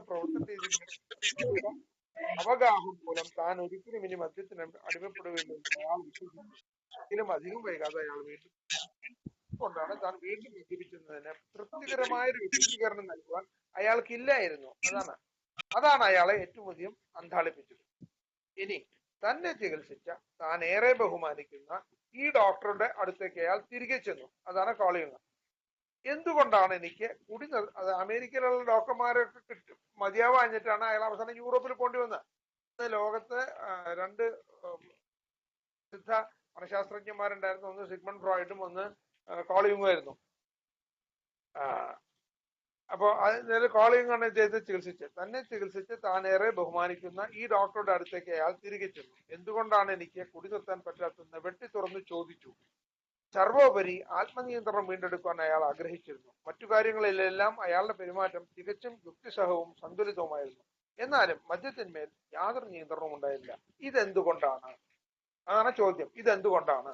പ്രവർത്തന രീതിയിൽ അവഗാഹം മൂലം താൻ ഒരിക്കലും ഇനി മദ്യത്തിന് അടിമപ്പെടുകയില്ലെന്ന് അയാൾ വിശ്വസിക്കും. അധികം വൈകാതെ അയാൾ വീണ്ടും കൊണ്ടാണ് താൻ വീണ്ടും മദ്യപിക്കുന്നതിന് തൃപ്തികരമായ ഒരു വിശദീകരണം നൽകുവാൻ അയാൾക്കില്ലായിരുന്നു. അതാണ് അയാളെ ഏറ്റവും അധികം അന്താളിപ്പിച്ചത്. ഇനി തന്നെ ചികിത്സിച്ച താൻ ഏറെ ബഹുമാനിക്കുന്ന ഈ ഡോക്ടറുടെ അടുത്തേക്ക് അയാൾ തിരികെ ചെന്നു. അതാണ് കോളിയുന്നത്. എന്തുകൊണ്ടാണ് എനിക്ക് അത് അമേരിക്കയിലുള്ള ഡോക്ടർമാരൊക്കെ കിട്ടും മതിയാവാഞ്ഞിട്ടാണ് അയാൾ അവസാനം യൂറോപ്പിൽ പോണ്ടി വന്നത്. ലോകത്ത് 2 സിദ്ധ മനഃശാസ്ത്രജ്ഞന്മാരുണ്ടായിരുന്നു. ഒന്ന് സിഗ്മണ്ട് ഫ്രോയിഡും ഒന്ന് കോളിയുമായിരുന്നു. അപ്പോ അതിൽ കോളിയുങ്ങാണ് ഇദ്ദേഹത്തെ തന്നെ ചികിത്സിച്ച് താനേറെ ബഹുമാനിക്കുന്ന ഈ ഡോക്ടറുടെ അടുത്തേക്ക് അയാൾ തിരികെ ചെന്നു. എന്തുകൊണ്ടാണ് എനിക്ക് കുടി നിർത്താൻ പറ്റാത്തതെന്ന് വെട്ടി തുറന്ന് ചോദിച്ചു. സർവോപരി ആത്മനിയന്ത്രണം വീണ്ടെടുക്കാൻ അയാൾ ആഗ്രഹിച്ചിരുന്നു. മറ്റു കാര്യങ്ങളിലെല്ലാം അയാളുടെ പെരുമാറ്റം തികച്ചും യുക്തിസഹവും സന്തുലിതവുമായിരുന്നു. എന്നാലും മദ്യത്തിന്മേൽ യാതൊരു നിയന്ത്രണവും ഉണ്ടായില്ല. ഇതെന്തുകൊണ്ടാണ്? അതാണ് ചോദ്യം. ഇതെന്തുകൊണ്ടാണ്?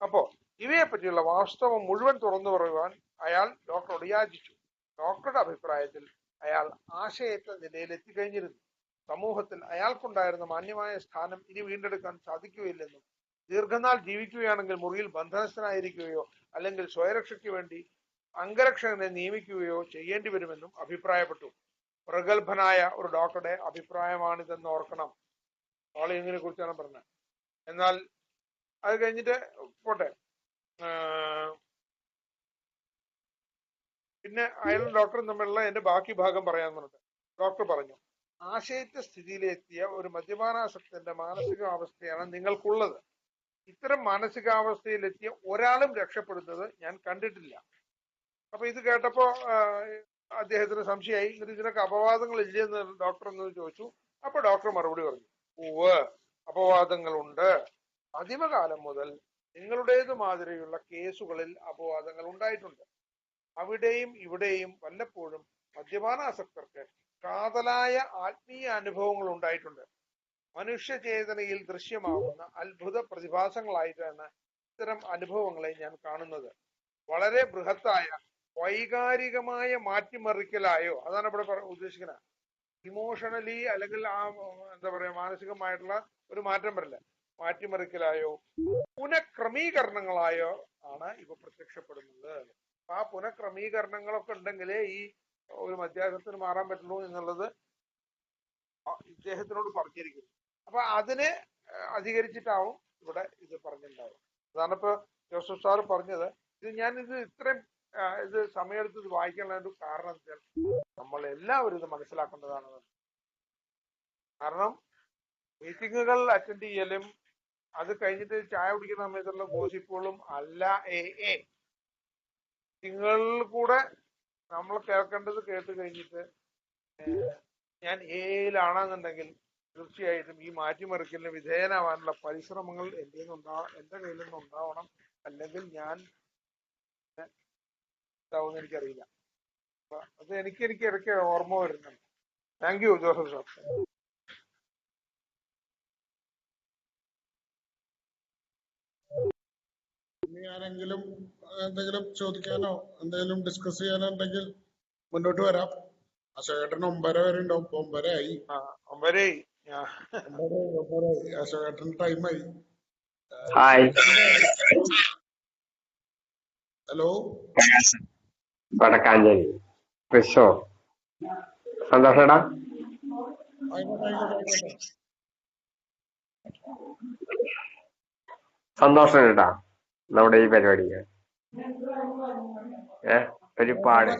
അപ്പോ ഇവയെ പറ്റിയുള്ള വാസ്തവം മുഴുവൻ തുറന്നു പറയുവാൻ അയാൾ ഡോക്ടറോട് യാചിച്ചു. ഡോക്ടറുടെ അഭിപ്രായത്തിൽ അയാൾ ആശയറ്റ നിലയിൽ എത്തിക്കഴിഞ്ഞിരുന്നു. സമൂഹത്തിൽ അയാൾക്കുണ്ടായിരുന്ന മാന്യമായ സ്ഥാനം ഇനി വീണ്ടെടുക്കാൻ സാധിക്കുകയില്ലെന്നും ദീർഘനാൾ ജീവിക്കുകയാണെങ്കിൽ മുറിയിൽ ബന്ധനസ്ഥനായിരിക്കുകയോ അല്ലെങ്കിൽ സ്വയരക്ഷയ്ക്ക് വേണ്ടി അംഗരക്ഷകനെ നിയമിക്കുകയോ ചെയ്യേണ്ടി വരുമെന്നും അഭിപ്രായപ്പെട്ടു. പ്രഗത്ഭനായ ഒരു ഡോക്ടറുടെ അഭിപ്രായമാണിതെന്ന് ഓർക്കണം. കോളിങ്ങിനെ കുറിച്ചാണ് പറഞ്ഞത്. എന്നാൽ അത് കഴിഞ്ഞിട്ട് പോട്ടെ. പിന്നെ അയാളും ഡോക്ടറും തമ്മിലുള്ള എന്റെ ബാക്കി ഭാഗം പറയാൻ പറഞ്ഞിട്ട് ഡോക്ടർ പറഞ്ഞു, ആശയറ്റ സ്ഥിതിയിലെത്തിയ ഒരു മദ്യപാനാസക്തന്റെ മാനസികാവസ്ഥയാണ് നിങ്ങൾക്കുള്ളത്. ഇത്തരം മാനസികാവസ്ഥയിലെത്തിയ ഒരാളും രക്ഷപ്പെടുന്നത് ഞാൻ കണ്ടിട്ടില്ല. അപ്പൊ ഇത് കേട്ടപ്പോ അദ്ദേഹത്തിന് സംശയമായി. എന്നിട്ട് ഇതിനൊക്കെ അപവാദങ്ങൾ ഇല്ലെന്ന് ഡോക്ടർ എന്ന് ചോദിച്ചു. അപ്പൊ ഡോക്ടർ മറുപടി പറഞ്ഞു, ഉവ്വ്, അപവാദങ്ങളുണ്ട്. ആദിമകാലം മുതൽ നിങ്ങളുടേതു മാതിരിയുള്ള കേസുകളിൽ അപവാദങ്ങൾ ഉണ്ടായിട്ടുണ്ട്. അവിടെയും ഇവിടെയും വല്ലപ്പോഴും മദ്യപാനാസക്തർക്ക് കാതലായ ആത്മീയ അനുഭവങ്ങൾ ഉണ്ടായിട്ടുണ്ട്. മനുഷ്യചേതനയിൽ ദൃശ്യമാകുന്ന അത്ഭുത പ്രതിഭാസങ്ങളായിട്ടാണ് ഇത്തരം അനുഭവങ്ങളെ ഞാൻ കാണുന്നത്. വളരെ ബൃഹത്തായ വൈകാരികമായ മാറ്റിമറിക്കലായോ, അതാണ് ഇവിടെ ഉദ്ദേശിക്കുന്നത്. ഇമോഷണലി അല്ലെങ്കിൽ ആ എന്താ പറയാ മാനസികമായിട്ടുള്ള ഒരു മാറ്റം വരില്ല, മാറ്റിമറിക്കലായോ പുനഃക്രമീകരണങ്ങളായോ ആണ് ഇവ പ്രത്യക്ഷപ്പെടുന്നത്. അപ്പൊ ആ പുനഃക്രമീകരണങ്ങളൊക്കെ ഉണ്ടെങ്കിലേ ഈ ഒരു മദ്യാസക്തന് മാറാൻ പറ്റുള്ളൂ എന്നുള്ളത് ഇദ്ദേഹത്തിനോട് പറഞ്ഞിരിക്കുന്നു. അപ്പൊ അതിനെ അധികരിച്ചിട്ടാവും ഇവിടെ ഇത് പറഞ്ഞിട്ടുണ്ടാവും. അതാണ് ഇപ്പൊ ജോസഫ് സാർ പറഞ്ഞത്. ഞാനിത് ഇത്രയും ഇത് സമയമെടുത്ത് വായിക്കാനുള്ള ഒരു കാരണം വെച്ചാൽ നമ്മൾ എല്ലാവരും ഇത് മനസ്സിലാക്കേണ്ടതാണ്. കാരണം മീറ്റിങ്ങുകൾ അറ്റൻഡ് ചെയ്യലും അത് കഴിഞ്ഞിട്ട് ചായ കുടിക്കുന്ന സമയത്തുള്ള ഗോസിപ്പുകളും അല്ല മീറ്റിങ്ങുകളിൽ കൂടെ നമ്മൾ കേൾക്കേണ്ടത് കേട്ട് കഴിഞ്ഞിട്ട് ഞാൻ എയിലാണെന്നുണ്ടെങ്കിൽ തീർച്ചയായിട്ടും ഈ മാറ്റിമറിക്കലിന് വിധേയനാവാനുള്ള പരിശ്രമങ്ങൾ എന്റെ കയ്യിൽ നിന്ന് ഉണ്ടാവണം. അല്ലെങ്കിൽ ഞാൻ ഇതാവുമെന്ന് എനിക്കറിയില്ല. അപ്പൊ അത് എനിക്ക് ഇടയ്ക്ക് ഓർമ്മ വരുന്നുണ്ട്. Thank you Joseph sir. ഇനി ആരെങ്കിലും എന്തെങ്കിലും ചോദിക്കാനോ എന്തെങ്കിലും ഡിസ്കസ് ചെയ്യാനോ ഉണ്ടെങ്കിൽ മുന്നോട്ട് വരാം. അശോകേട്ടൻ 9:30 വരെ ഉണ്ടാവും. 9:30 ആയി. 9:30 അശോകേട്ടൻ ടൈമായി. Hi, hello, Vadakkanchery Christo. സന്തോഷടാ. സന്തോഷം കേട്ടാ നമ്മുടെ ഈ പരിപാടിക്ക്. ഒരുപാട്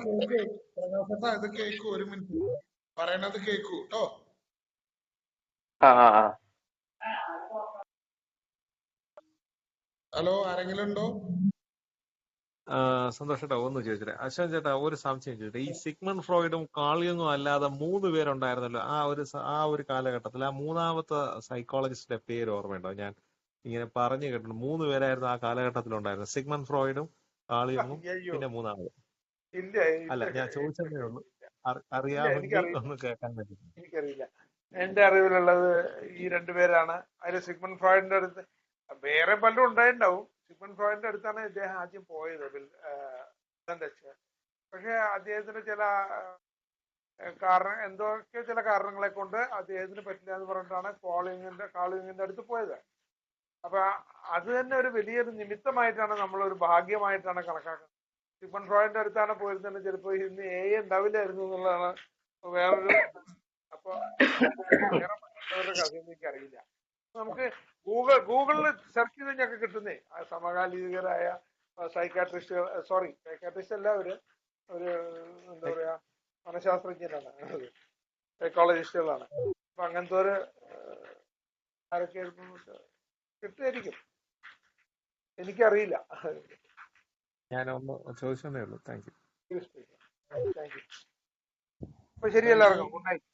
ഇത് കേക്കൂ, ഒരു മിനിറ്റ് പറയണത് കേക്കൂ കേട്ടോ. ഹലോ, ആരെങ്കിലും ഉണ്ടോ? സന്തോഷേട്ടാ, ഒന്ന് ചോദിച്ചിട്ട് അശോകൻ ചേട്ടാ, ഒരു സംശയം ചോദിച്ചിട്ട്, ഈ സിഗ്മണ്ട് ഫ്രോയിഡും കാളിയൊന്നും അല്ലാതെ 3 പേരുണ്ടായിരുന്നല്ലോ ആ ഒരു കാലഘട്ടത്തിൽ. ആ മൂന്നാമത്തെ സൈക്കോളജിസ്റ്റിന്റെ പേര് ഓർമ്മയുണ്ടോ? ഞാൻ ഇങ്ങനെ പറഞ്ഞു കേട്ടിട്ടുണ്ട് 3 പേരായിരുന്നു ആ കാലഘട്ടത്തിൽ ഉണ്ടായിരുന്നത്. സിഗ്മണ്ട് ഫ്രോയിഡും കാളിയൊന്നും പിന്നെ മൂന്നാമത്. അല്ല, ഞാൻ ചോദിച്ചതേ ഉള്ളൂ, അറിയാമെങ്കിൽ ഒന്ന് കേൾക്കാൻ പറ്റും. എനിക്കറിയില്ല. എന്റെ അറിവിലുള്ളത് ഈ 2 പേരാണ്. അതിൽ സിഗ്മണ്ട് ഫ്രോയിഡിന്റെ അടുത്ത് വേറെ പലരും ഉണ്ടായിട്ടുണ്ടാവും. സിഗ്മണ്ട് ഫ്രോയിഡിന്റെ അടുത്താണ് ഇദ്ദേഹം ആദ്യം പോയത്. പക്ഷെ അദ്ദേഹത്തിന് ചില എന്തൊക്കെയോ ചില കാരണങ്ങളെ കൊണ്ട് അദ്ദേഹത്തിന് പറ്റില്ല എന്ന് പറഞ്ഞിട്ടാണ് കാളിങ്ങിന്റെ അടുത്ത് പോയത്. അപ്പൊ അത് തന്നെ ഒരു വലിയൊരു നിമിത്തമായിട്ടാണ്, നമ്മളൊരു ഭാഗ്യമായിട്ടാണ് കണക്കാക്കുന്നത്. സിഗ്മണ്ട് ഫ്രോയിഡിന്റെ അടുത്താണ് പോയിരുന്നത്, ചിലപ്പോൾ ഇന്ന് ഉണ്ടാവില്ലായിരുന്നു എന്നുള്ളതാണ് വേറൊരു. അപ്പൊ വേറെ മറ്റുള്ളവരുടെ കഥയൊന്നും എനിക്കറിയില്ല. നമുക്ക് ഗൂഗിളിൽ സെർച്ച് ചെയ്ത് ഞങ്ങൾക്ക് കിട്ടുന്നേ സമകാലികരായ സൈക്കാട്രിസ്റ്റ് അല്ല, ഒരു എന്താ പറയാ മനഃശാസ്ത്രജ്ഞരാണ്, സൈക്കോളജിസ്റ്റുകളാണ്. അപ്പൊ അങ്ങനത്തെ ഒരു ആരൊക്കെ കിട്ടുമായിരിക്കും, എനിക്കറിയില്ല. ഞാനൊന്ന് ചോദിച്ചതേ ഉള്ളൂ. Thank you. അപ്പൊ ശരി, എല്ലാവർക്കും ഗുഡ് നൈറ്റ്.